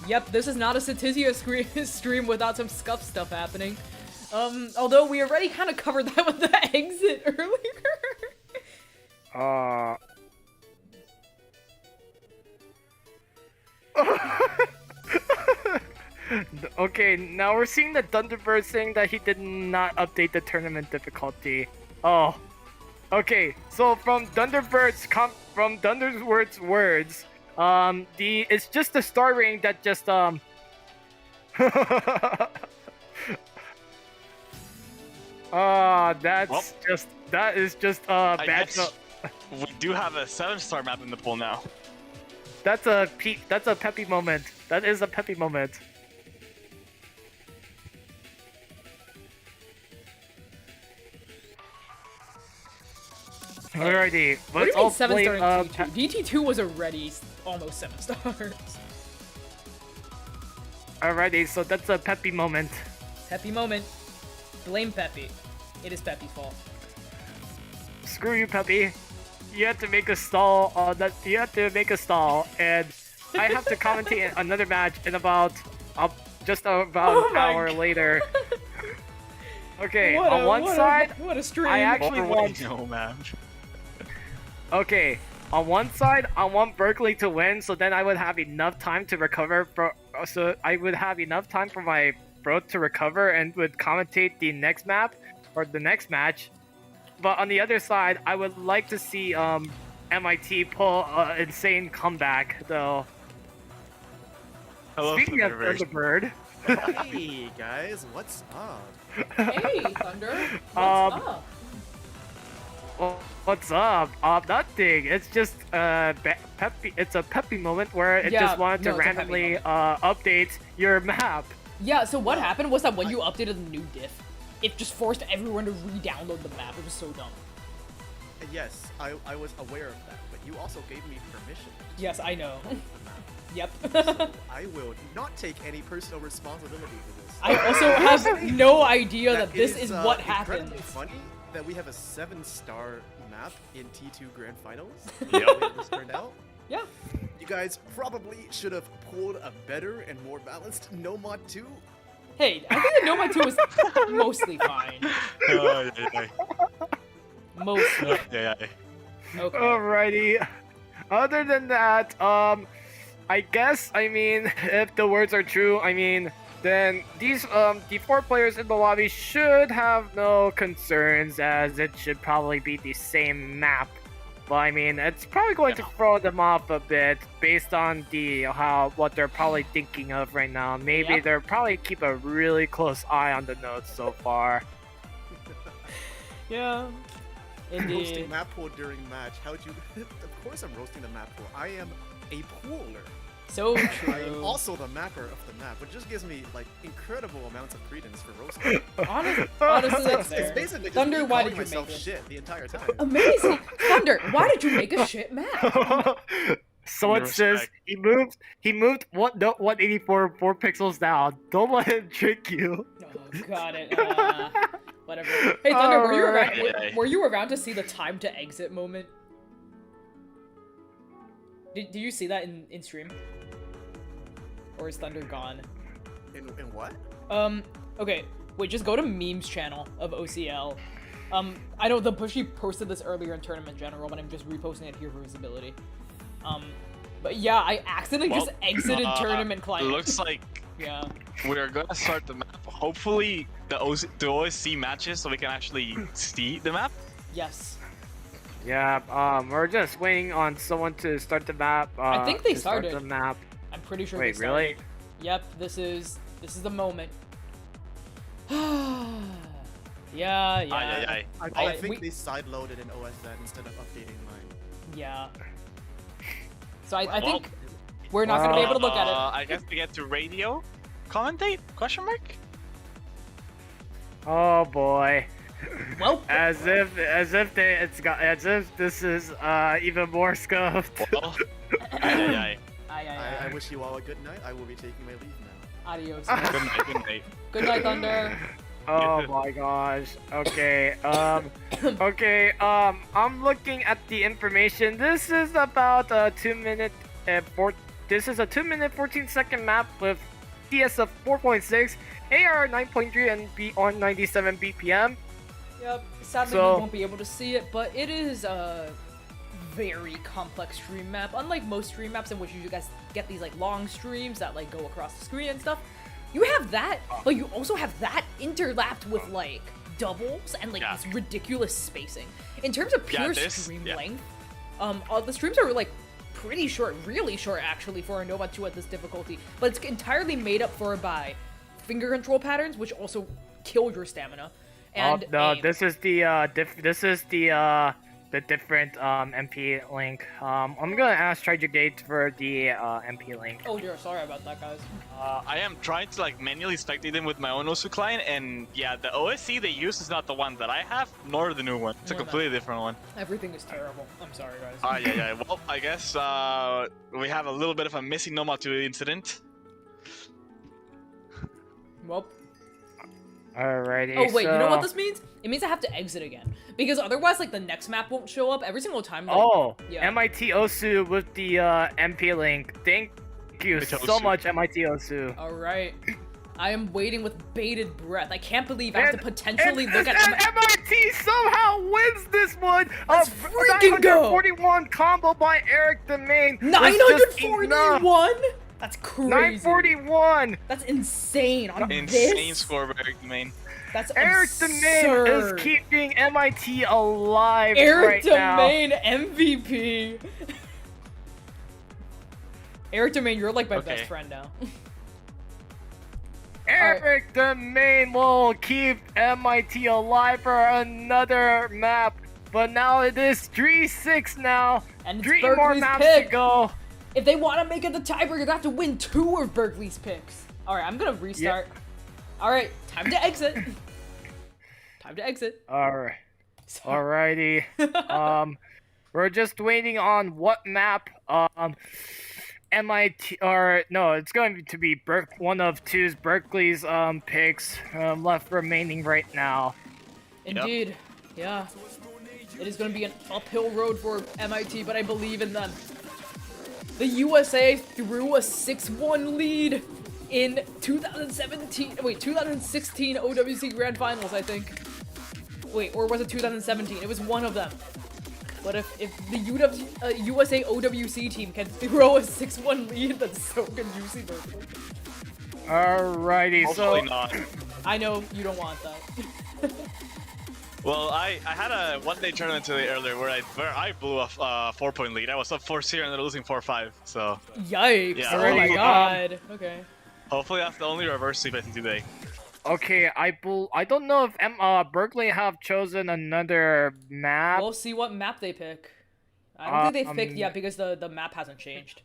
S2: Yep, this is not a Satizia stream without some scuff stuff happening. Although we already kind of covered that with the exit earlier.
S3: Okay, now we're seeing the Thunderbird saying that he did not update the tournament difficulty. Oh. Okay, so from Thunderbird's words, it's just the star rating that just that is just
S1: I
S3: bad.
S1: guess we do have a 7-star map in the pool now.
S3: That's a peppy moment. That is a peppy moment. Alrighty,
S2: What do
S3: let's
S2: you mean
S3: all
S2: 7
S3: play.
S2: star in DT2? DT2 was already almost 7 stars.
S3: Alrighty, so that's a peppy moment.
S2: Peppy moment. Blame Peppy. It is Peppy's fault.
S3: Screw you, Peppy. You have to make a stall. You have to make a stall, and I have to commentate another match in about just about
S2: Oh
S3: an
S2: my
S3: hour
S2: God.
S3: later. Okay, on one side,
S2: what a stream.
S3: I actually want.
S1: No, man.
S3: Okay, on one side, I want Berkeley to win, so then I would have enough time to recover. So I would have enough time for my bro to recover and would commentate the next map or the next match. But on the other side, I would like to see MIT pull an insane comeback, though.
S1: Hello,
S3: Speaking of
S1: Thunderbird.
S3: Thunderbird,
S4: Hey guys, what's up?
S2: Hey, Thunder. What's up?
S3: well, what's up? Nothing. It's just peppy. It's a peppy moment where it
S2: Yeah,
S3: just wanted to
S2: no, it's a peppy
S3: randomly update your map.
S2: Yeah, so what happened was that when you updated the new diff, it just forced everyone to re-download the map. It was so dumb.
S4: Yes, I was aware of that, but you also gave me permission.
S2: Yes, I know.
S4: to
S2: Yep.
S4: so I will not take any personal responsibility for this.
S2: I also have no idea that
S4: it
S2: this is what
S4: incredibly
S2: happens.
S4: funny that we have a 7-star map in T2 Grand Finals.
S1: Yep.
S4: The way this turned out.
S2: Yeah.
S4: You guys probably should have pulled a better and more balanced No Mod 2.
S2: Hey, I think the Nomad 2 was mostly fine.
S1: Oh, yeah,
S2: Mostly.
S1: yeah, yeah.
S2: Okay.
S3: Alrighty. Other than that, I guess, I mean, if the words are true, I mean, then these, the 4 players in the lobby should have no concerns, as it should probably be the same map. But I mean, it's probably going to throw them off a bit based on what they're probably thinking of right now. Maybe
S2: Yep.
S3: they're probably keep a really close eye on the notes so far.
S2: Yeah.
S4: Roasting
S2: Indeed.
S4: map pool during match. How'd you? Of course, I'm roasting the map pool. I am a pooler.
S2: So
S4: I am
S2: true.
S4: also the mapper of the map, which just gives me like incredible amounts of credence for roasting.
S2: Honestly, that's
S4: It's
S2: fair.
S4: basically just
S2: Thunder,
S4: me
S2: why
S4: calling
S2: did you
S4: myself
S2: make it?
S4: shit the entire time.
S2: Amazing! Thunder, why did you make a shit map?
S3: So it says
S1: Respect.
S3: he moved 184 4 pixels down. Don't let him trick you.
S2: Oh, got it. Whatever. Hey, Thunder, were you around?
S1: Alright.
S2: Were you around to see the time to exit moment? Did you see that in stream? Or is Thunder gone?
S4: In what?
S2: Okay. Wait, just go to memes channel of OCL. I know she posted this earlier in Tournament General, but I'm just reposting it here for visibility. But yeah, I accidentally
S1: Well,
S2: just exited tournament client.
S1: Looks like
S2: Yeah.
S1: we're gonna start the map. Hopefully, the OSC matches so we can actually see the map.
S2: Yes.
S3: Yeah, we're just waiting on someone to start the map.
S2: I think they
S3: to start
S2: started.
S3: the map.
S2: I'm pretty sure
S3: Wait,
S2: they started.
S3: really?
S2: Yep, this is the moment. Yeah.
S1: Aye.
S4: I
S2: Alright,
S4: think they side-loaded in OSN instead of updating mine.
S2: Yeah. So I
S1: Well,
S2: think we're not gonna be able to look at it.
S1: I guess we get to radio commentate? Question mark?
S3: Oh boy.
S2: Well,
S3: As if this is even more scuffed.
S1: Well, aye.
S4: I wish you all a good night. I will be taking my leave now.
S2: Adios.
S1: Good night.
S2: Good night, Thunder.
S3: Oh my gosh. Okay. Okay. I'm looking at the information. This is about a 2-minute This is a 2-minute 14-second map with CS of 4.6, AR 9.3, and on 97 BPM.
S2: Yep. Sadly,
S3: So-
S2: we won't be able to see it, but it is a very complex stream map. Unlike most stream maps in which you guys get these like long streams that like go across the screen and stuff, you have that, but you also have that interlapped with like doubles and like
S1: Yeah.
S2: this ridiculous spacing. In terms of
S1: Yeah,
S2: pure
S1: this-
S2: stream
S1: yeah.
S2: length, the streams are like pretty short, really short actually for a Nova 2 at this difficulty, but it's entirely made up for by finger control patterns, which also kill your stamina. And
S3: oh no,
S2: aim.
S3: this is the different MP link. I'm gonna ask Trijugate for the MP link.
S2: Oh dear, sorry about that, guys.
S1: I am trying to like manually spectate them with my own OSU client, and yeah, the OSC they use is not the one that I have, nor the new one. It's a
S2: No, no.
S1: completely different one.
S2: Everything is terrible. I'm sorry, guys.
S1: Yeah. Well, I guess we have a little bit of a missing Noma 2 incident.
S2: Well.
S3: Alrighty.
S2: Oh wait, you know what
S3: so-
S2: this means? It means I have to exit again because otherwise, like the next map won't show up every single time. Like,
S3: Oh,
S2: yeah.
S3: MIT Osu with the MP link. Thank you
S1: It's
S3: so
S1: Osu.
S3: much, MIT Osu.
S2: All right. I am waiting with bated breath. I can't believe I have to potentially look at.
S3: and MIT somehow wins this one.
S2: Let's freaking go!
S3: 941 combo by Eric the Main.
S2: 941. That's crazy.
S3: 941.
S2: That's insane on
S1: Insane
S2: this.
S1: score by Eric the Main.
S2: That's
S3: Eric the Main is
S2: absurd.
S3: keeping MIT alive
S2: Eric
S3: right now.
S2: Domain MVP. Eric Domain, you're like my
S1: Okay.
S2: best friend now.
S3: Eric the Main will keep MIT alive for another map, but now it is 3-6 now.
S2: And it's
S3: 3 more
S2: Berkeley's
S3: maps
S2: pick.
S3: to go.
S2: If they want to make it the tiebreaker, they have to win 2 of Berkeley's picks. All right, I'm gonna restart. All right, time to exit. Time to exit.
S3: Alright.
S2: Sorry.
S3: Alrighty. We're just waiting on what map MIT or no, it's going to be one of two's Berkeley's picks left remaining right now.
S2: Indeed. Yeah. It is going to be an uphill road for MIT, but I believe in them. The USA threw a 6-1 lead in 2016 OWC Grand Finals, I think. Wait, or was it 2017? It was one of them. But if the USA OWC team can throw a 6-1 lead, then so can UC Berkeley.
S3: Alrighty,
S1: Hopefully
S3: so
S1: not.
S2: I know you don't want that.
S1: Well, I had a one-day tournament today earlier where I blew a 4-point lead. I was up 4-0 and then losing 4-5. So
S2: Yikes!
S1: Yeah,
S2: Oh my
S3: already,
S2: god. Okay.
S1: hopefully that's the only reverse sweep I think today.
S3: okay, I don't know if Berkeley have chosen another map.
S2: We'll see what map they pick. I don't think they've picked
S3: Um,
S2: yet because the map hasn't changed.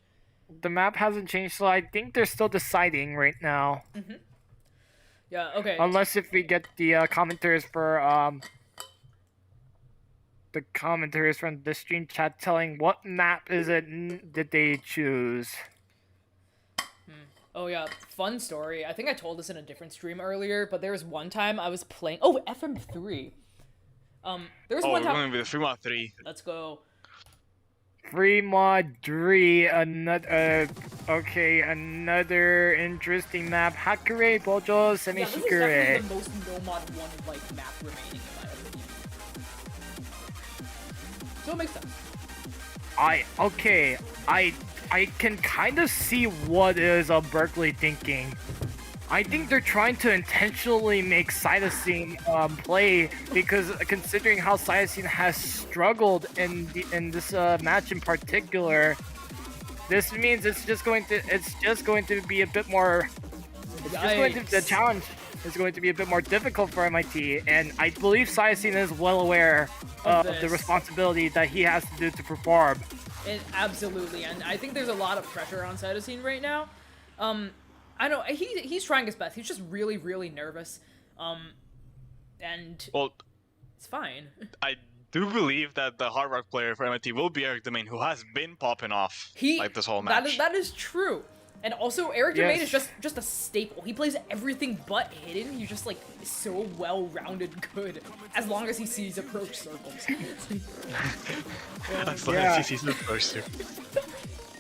S3: The map hasn't changed, so I think they're still deciding right now.
S2: Yeah. Okay.
S3: Unless if we get the commentators for the commentators from the stream chat telling what map is it did they choose.
S2: Oh yeah, fun story. I think I told this in a different stream earlier, but there was one time I was playing. Oh, FM3. There was
S1: Oh,
S2: one
S1: we're
S2: time.
S1: going with the Fremont 3.
S2: Let's go.
S3: Free mod 3, another okay, another interesting map. Hakure Bojo
S2: Yeah, this is
S3: Semishikure.
S2: definitely the most no-mod one like map remaining in my opinion. So it makes sense.
S3: I I can kind of see what is Berkeley thinking. I think they're trying to intentionally make Cytosine play, because considering how Cytosine has struggled in this match in particular, this means it's just going to be a bit more. The challenge is going to be a bit more difficult for MIT, and I believe Cytosine is well aware of the responsibility that he has to do to perform.
S2: Absolutely, and I think there's a lot of pressure on Cytosine right now. I know he's trying his best. He's just really, really nervous. And
S1: well,
S2: it's fine.
S1: I do believe that the Hard Rock player for MIT will be Eric Domain, who has been popping off like this whole match.
S2: That is true. And also, Eric Domain is just a staple. He plays everything but hidden. He's just like so well-rounded good, as long as he sees approach circles.
S1: As long as he sees the approach too.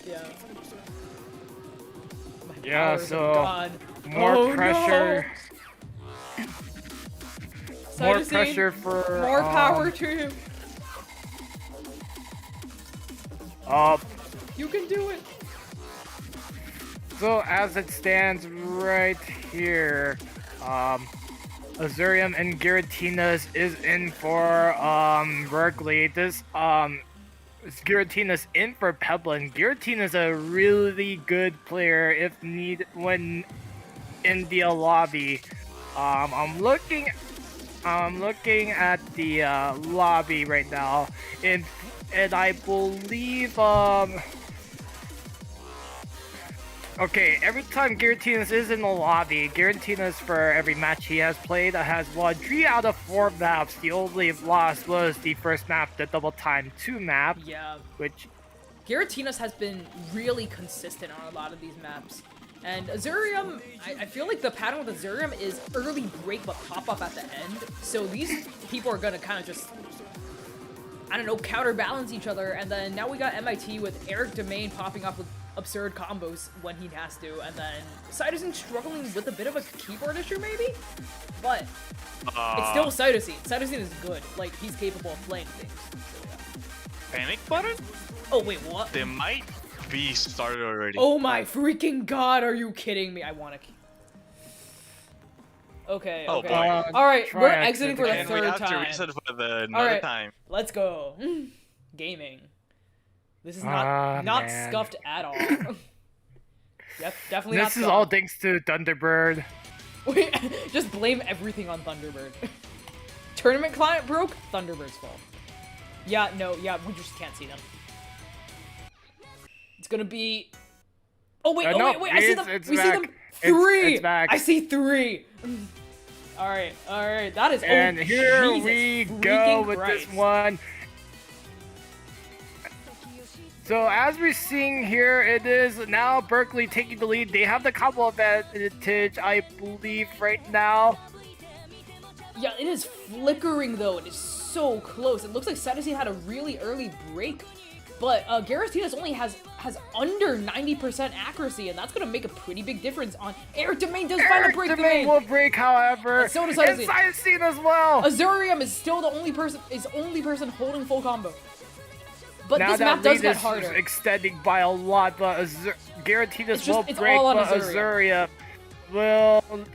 S2: Yeah.
S3: Yeah, so more pressure.
S2: No.
S3: More pressure for
S2: more power to him. You can do it.
S3: So as it stands right here, Azurium and Giratina is in for Berkeley. This Giratina's in for Peplin. Giratina's a really good player if need when in the lobby. I'm looking at the lobby right now, and I believe okay, every time Giratina's is in the lobby, Giratina's for every match he has played has won 3 out of 4 maps. The only loss was the first map, the double time 2 map.
S2: Yeah.
S3: Which
S2: Giratina's has been really consistent on a lot of these maps. And Azurium, I feel like the pattern with Azurium is early break but pop up at the end. So these people are gonna kind of just, I don't know, counterbalance each other. And then now we got MIT with Eric Domain popping up with absurd combos when he has to, and then Cytosine struggling with a bit of a keyboard issue maybe, but it's still Cytosine. Cytosine is good, like he's capable of playing things. So, yeah.
S1: Panic button?
S2: Oh wait, what?
S1: They might be started already.
S2: Oh my freaking god, are you kidding me? I want to. Okay,
S1: oh,
S2: okay.
S1: boy.
S2: Alright, we're exiting for the
S1: and
S2: third
S1: we have
S2: time.
S1: to reset for the another time.
S2: Let's go. Gaming. This is not
S3: man.
S2: scuffed at all. Yep, definitely
S3: this
S2: not
S3: is
S2: scuffed.
S3: all thanks to Thunderbird.
S2: Wait, just blame everything on Thunderbird. Tournament client broke? Thunderbird's fault. Yeah, no, yeah, we just can't see them. It's gonna be... Oh wait, wait, I see them! We see them! 3!
S3: It's back.
S2: I see 3! Alright, that is...
S3: And here
S2: Jesus
S3: we go with
S2: Christ.
S3: this one. So as we're seeing here, it is now Berkeley taking the lead. They have the combo advantage, I believe, right now.
S2: Yeah, it is flickering though. It is so close. It looks like Cytosine had a really early break, but Giratina's only has under 90% accuracy, and that's gonna make a pretty big difference on Eric Domain. Does find a break.
S3: Domain will break, however.
S2: And so does
S3: and
S2: Cytosine.
S3: Cytosine as well.
S2: Azurium is still the only person holding full combo. But
S3: now
S2: this
S3: that
S2: map does
S3: lead
S2: get
S3: is
S2: harder.
S3: Extending by a lot, but Giratina's will
S2: it's
S3: break,
S2: all on
S3: but
S2: Azurium.
S3: Azurium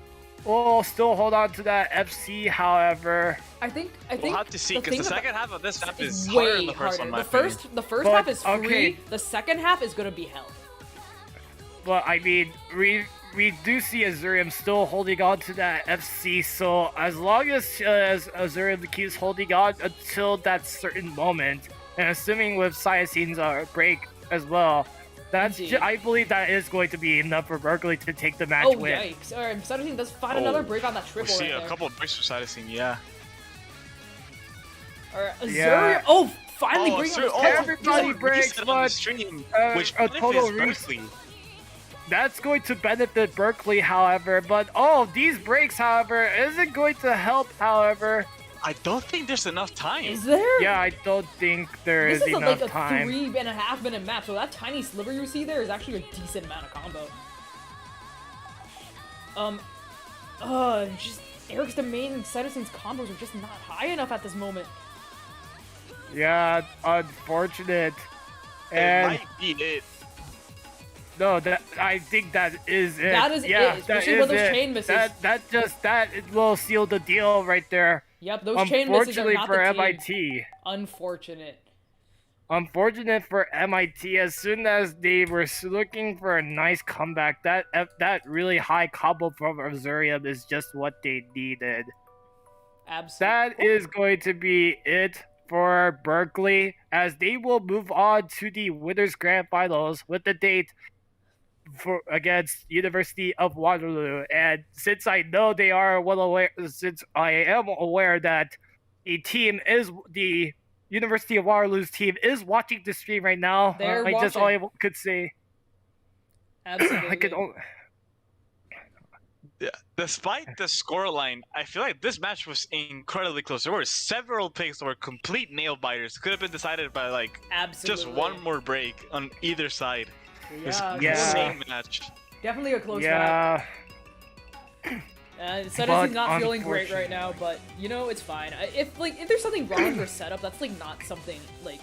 S3: will still hold on to that FC, however.
S2: I think
S1: we'll have to see, because the second half of this map is
S2: way
S1: harder than the first one.
S2: The first half is free. The second half is gonna be hell.
S3: But I mean, we do see Azurium still holding on to that FC, so as long as Azurium keeps holding on until that certain moment, and assuming with Cytosine's break as well, that's I believe that is going to be enough for Berkeley to take the match win.
S2: Oh yikes! Alright, Cytosine does find another break on that triple.
S1: We'll see
S2: right
S1: a couple of breaks for Cytosine, yeah.
S2: Alright, Azurium.
S3: Yeah.
S2: Oh, finally bringing on
S3: everybody breaks, but
S1: stream,
S3: which a total
S1: Berkeley.
S3: That's going to benefit Berkeley, however. But these breaks, however, isn't going to help, however.
S1: I don't think there's enough time.
S2: Is there?
S3: Yeah, I don't think there is enough
S2: like a
S3: time.
S2: 3.5 minute map, so that tiny sliver you see there is actually a decent amount of combo. Just Eric's Domain and Cytosine's combos are just not high enough at this moment.
S3: Yeah, unfortunate.
S1: It
S3: And
S1: might be it.
S3: No, that I think that is it.
S2: That is
S3: yeah,
S2: it, especially with those chain misses.
S3: That it will seal the deal right there.
S2: Yep, those chain misses are
S3: Unfortunately
S2: not
S3: for
S2: the team.
S3: MIT.
S2: Unfortunate.
S3: Unfortunate for MIT. As soon as they were looking for a nice comeback, that really high combo from Azurium is just what they needed.
S2: Absolutely.
S3: That is going to be it for Berkeley, as they will move on to the Winners Grand Finals with the date for against University of Waterloo. And since I know they are well aware, since I am aware that the University of Waterloo's team is watching the stream right now,
S2: They're
S3: just all I
S2: watching.
S3: could say.
S2: Absolutely.
S3: I could.
S1: Yeah. Despite the scoreline, I feel like this match was incredibly close. There were several picks that were complete nail biters. Could have been decided by like
S2: Absolutely.
S1: just one more break on either side. It was an
S2: Yeah,
S1: insane match.
S2: definitely a close
S3: Yeah.
S2: match. Setters
S3: But
S2: is not feeling great right now, but you know it's fine. If there's something wrong with your setup, that's like not something like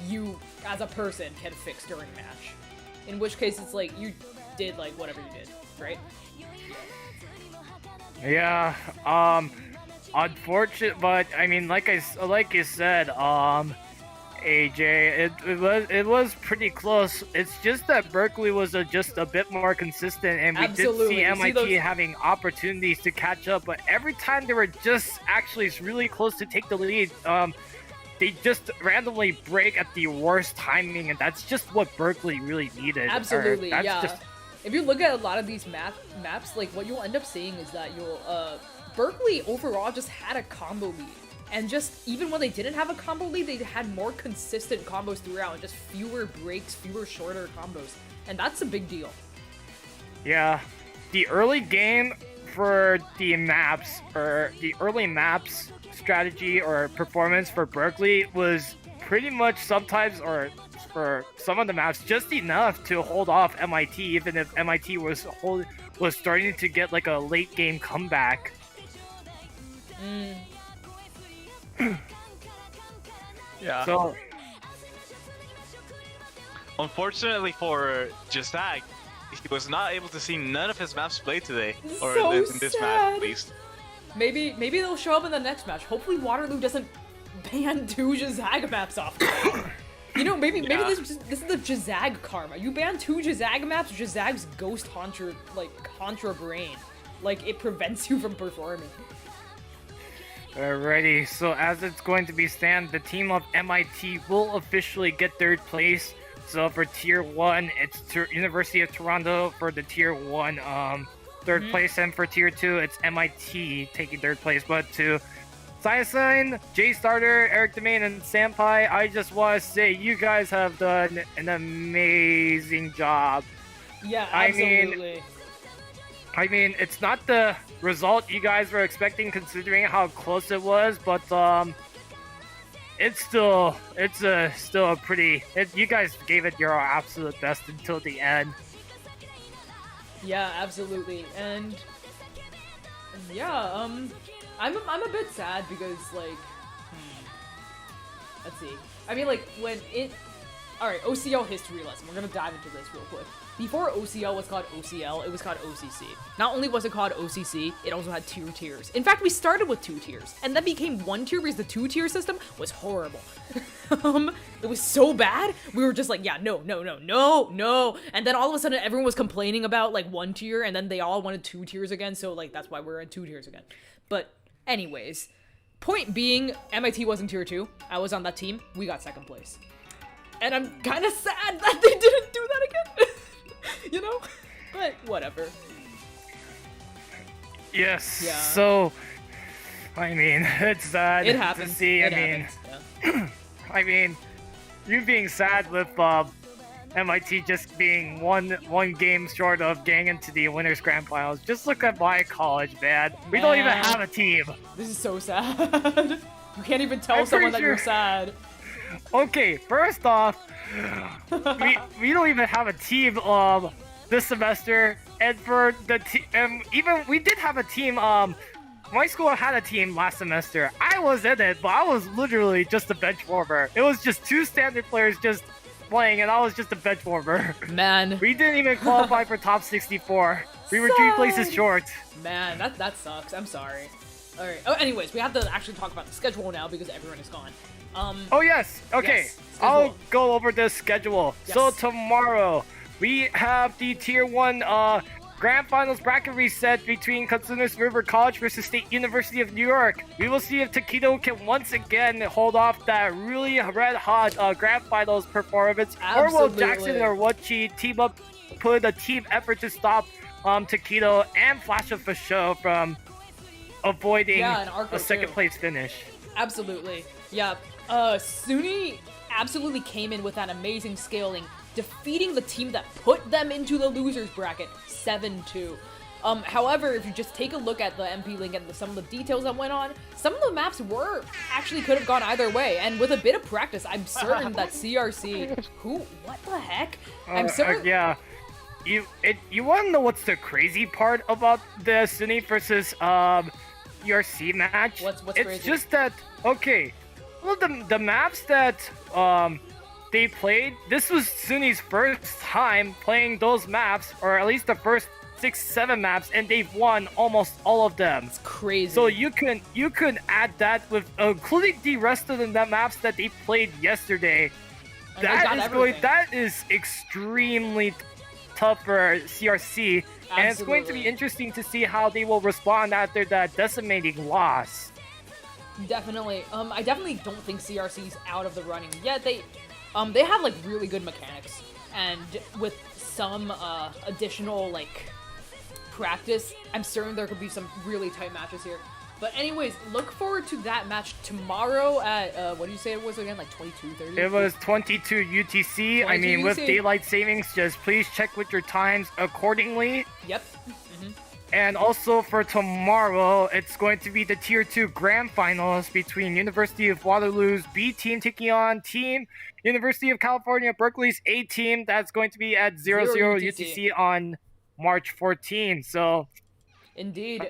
S2: you as a person can fix during a match. In which case, it's like you did like whatever you did, right?
S3: Yeah, unfortunate, but I mean, like you said, AJ, it was pretty close. It's just that Berkeley was just a bit more consistent, and we
S2: Absolutely.
S3: did see
S2: You see
S3: MIT having opportunities to catch up, but every time they were just actually really close to take the lead, they just randomly break at the worst timing, and that's just what Berkeley really needed.
S2: Absolutely,
S3: That's
S2: yeah.
S3: just-
S2: If you look at a lot of these maps, like what you'll end up seeing is that Berkeley overall just had a combo lead. And just, even when they didn't have a combo lead, they had more consistent combos throughout, and just fewer breaks, fewer shorter combos. And that's a big deal.
S3: Yeah, the early game for the maps, or the early maps strategy or performance for Berkeley was pretty much sometimes, or for some of the maps, just enough to hold off MIT, even if MIT was starting to get like a late game comeback.
S1: Yeah.
S3: So
S1: Unfortunately for Jazag, he was not able to see none of his maps played today, or
S2: So
S1: in this match
S2: sad.
S1: at least.
S2: Maybe they'll show up in the next match. Hopefully Waterloo doesn't ban 2 Jazag maps off. You know, maybe this is the Jazag karma. You ban 2 Jazag maps, Jazag's ghost Contra brain. Like, it prevents you from performing.
S3: Alrighty, so as it's going to be stand, the team of MIT will officially get 3rd place. So for Tier 1, it's University of Toronto for the Tier 1 3rd place, and for Tier 2, it's MIT taking 3rd place. But to Cyan, J Starter, Eric Domain, and Sampai, I just want to say you guys have done an amazing job.
S2: Yeah, absolutely.
S3: I mean, it's not the result you guys were expecting considering how close it was, but it's still a pretty. You guys gave it your absolute best until the end.
S2: Yeah, absolutely. And yeah, I'm a bit sad because like, let's see. I mean, like Alright, OCL history lesson. We're gonna dive into this real quick. Before OCL was called OCL, it was called OCC. Not only was it called OCC, it also had 2 tiers. In fact, we started with 2 tiers, and then became 1 tier because the 2-tier system was horrible. It was so bad, we were just like, yeah, no. And then all of a sudden, everyone was complaining about, like, 1 tier, and then they all wanted 2 tiers again, so, like, that's why we're in 2 tiers again. But, anyways, point being, MIT was in tier 2. I was on that team. We got 2nd place. And I'm kind of sad that they didn't do that again. You know? But whatever.
S3: Yes.
S2: Yeah.
S3: So, I mean, it's sad
S2: It happens.
S3: to see.
S2: It
S3: I mean,
S2: happens.
S3: I mean, you being sad with MIT just being one game short of getting into the Winners Grand Finals. Just look at my college, man. We don't even
S2: Man.
S3: have a team.
S2: This is so sad. You can't even tell
S3: I'm
S2: someone
S3: pretty
S2: that you're
S3: sure-
S2: sad.
S3: Okay, first off, we don't even have a team this semester, and for the even we did have a team. My school had a team last semester. I was in it, but I was literally just a bench warmer. It was just 2 standard players just playing, and I was just a bench warmer.
S2: Man.
S3: We didn't even qualify for top 64. We were 3 places short.
S2: Man, that sucks. I'm sorry. All right. Oh, anyways, we have to actually talk about the schedule now because everyone is gone.
S3: Oh yes. Okay.
S2: Yes,
S3: I'll go over the schedule.
S2: Yes.
S3: So tomorrow we have the Tier 1 Grand Finals bracket reset between Cosumnes River College versus State University of New York. We will see if Taquito can once again hold off that really red-hot Grand Finals performance, or will Jackson or Wachi team up, put a team effort to stop Taquito and Flash of Fasho from avoiding a second place finish.
S2: Absolutely. Yeah. Suni absolutely came in with that amazing scaling, defeating the team that put them into the losers bracket 7-2. However, if you just take a look at the MP link and some of the details that went on, some of the maps could have gone either way, and with a bit of practice, I'm certain that CRC, what the heck? I'm certain.
S3: Yeah. You want to know what's the crazy part about the Suni versus URC match?
S2: What's
S3: it's
S2: crazy?
S3: Just that, okay, well, the maps that they played, this was Suni's first time playing those maps, or at least the first 6-7 maps, and they've won almost all of them.
S2: It's crazy.
S3: So you can add that with including the rest of the maps that they played yesterday.
S2: And
S3: That is extremely tough for CRC, and it's going to be interesting to see how they will respond after that decimating loss.
S2: Definitely. I definitely don't think CRC's out of the running yet. They have like really good mechanics, and with some additional like practice, I'm certain there could be some really tight matches here. But anyways, look forward to that match tomorrow at what did you say it was again? Like 22:30?
S3: It was 22 UTC. I mean, with daylight savings, just please check with your times accordingly.
S2: Yep.
S3: And also for tomorrow, it's going to be the Tier 2 Grand Finals between University of Waterloo's B team taking on Team University of California, Berkeley's A team. That's going to be at 00 UTC on March 14. So,
S2: indeed.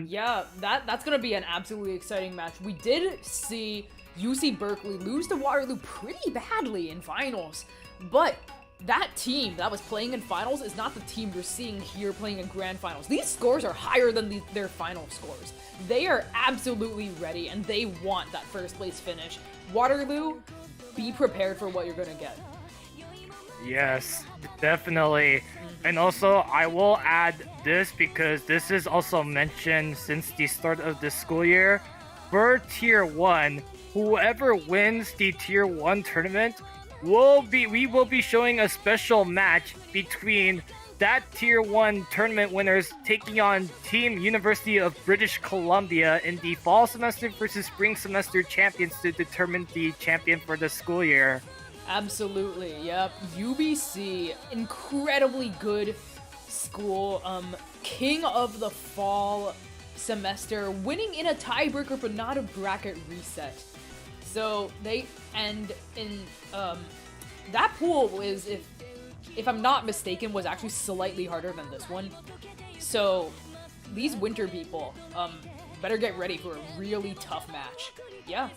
S2: Yeah, that's going to be an absolutely exciting match. We did see UC Berkeley lose to Waterloo pretty badly in finals, but that team that was playing in finals is not the team you're seeing here playing in grand finals. These scores are higher than their final scores. They are absolutely ready, and they want that first place finish. Waterloo, be prepared for what you're going to get.
S3: Yes, definitely. And also, I will add this because this is also mentioned since the start of the school year. For Tier 1, whoever wins the Tier 1 tournament, we will be showing a special match between that Tier 1 tournament winners taking on Team University of British Columbia in the fall semester versus spring semester champions to determine the champion for the school year.
S2: Absolutely, yep. UBC, incredibly good school, king of the fall semester, winning in a tiebreaker but not a bracket reset. So that pool is, if I'm not mistaken, was actually slightly harder than this one. So these winter people, better get ready for a really tough match. Yeah.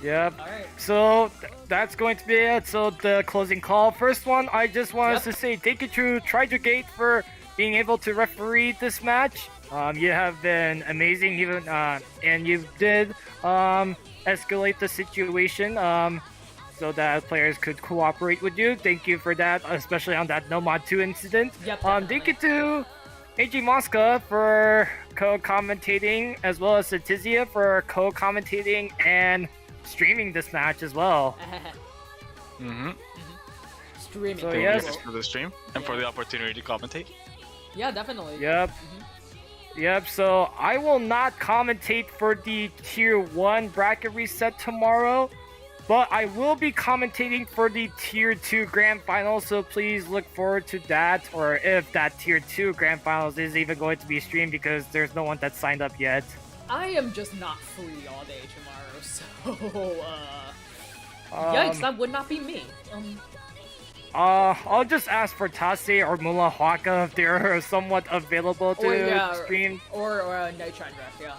S3: Yep.
S2: Alright.
S3: So that's going to be it. So the closing call. First one, I just wanted to say thank you to Trijugate for being able to referee this match. You have been amazing, even and you did escalate the situation so that players could cooperate with you. Thank you for that, especially on that No Mod 2 incident.
S2: Yep,
S3: thank you to AG Mosca for co-commentating, as well as Satizia for co-commentating and streaming this match as well.
S2: Streaming.
S3: So
S1: Thank
S3: yes,
S1: you for the stream and for the opportunity to commentate.
S2: Yeah, definitely.
S3: Yep. Yep, so I will not commentate for the Tier 1 bracket reset tomorrow, but I will be commentating for the Tier 2 Grand Finals, so please look forward to that, or if that Tier 2 Grand Finals is even going to be streamed, because there's no one that's signed up yet.
S2: I am just not free all day tomorrow, so, yikes, that would not be me.
S3: I'll just ask for Tase or Mula Huaka if they're somewhat available to stream.
S2: Or Night Shine Draft, yeah.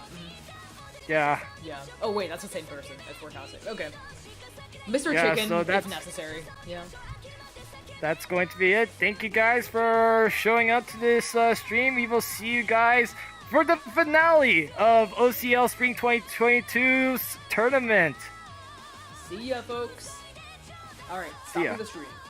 S3: Yeah.
S2: Yeah. Oh wait, that's the same person as for Tase. Okay. Mr.
S3: Yeah,
S2: Chicken,
S3: so
S2: if
S3: that's-
S2: necessary. Yeah.
S3: That's going to be it. Thank you guys for showing up to this stream. We will see you guys for the finale of OCL Spring 2022's tournament.
S2: See ya, folks. Alright,
S3: See ya.
S2: stopping the stream.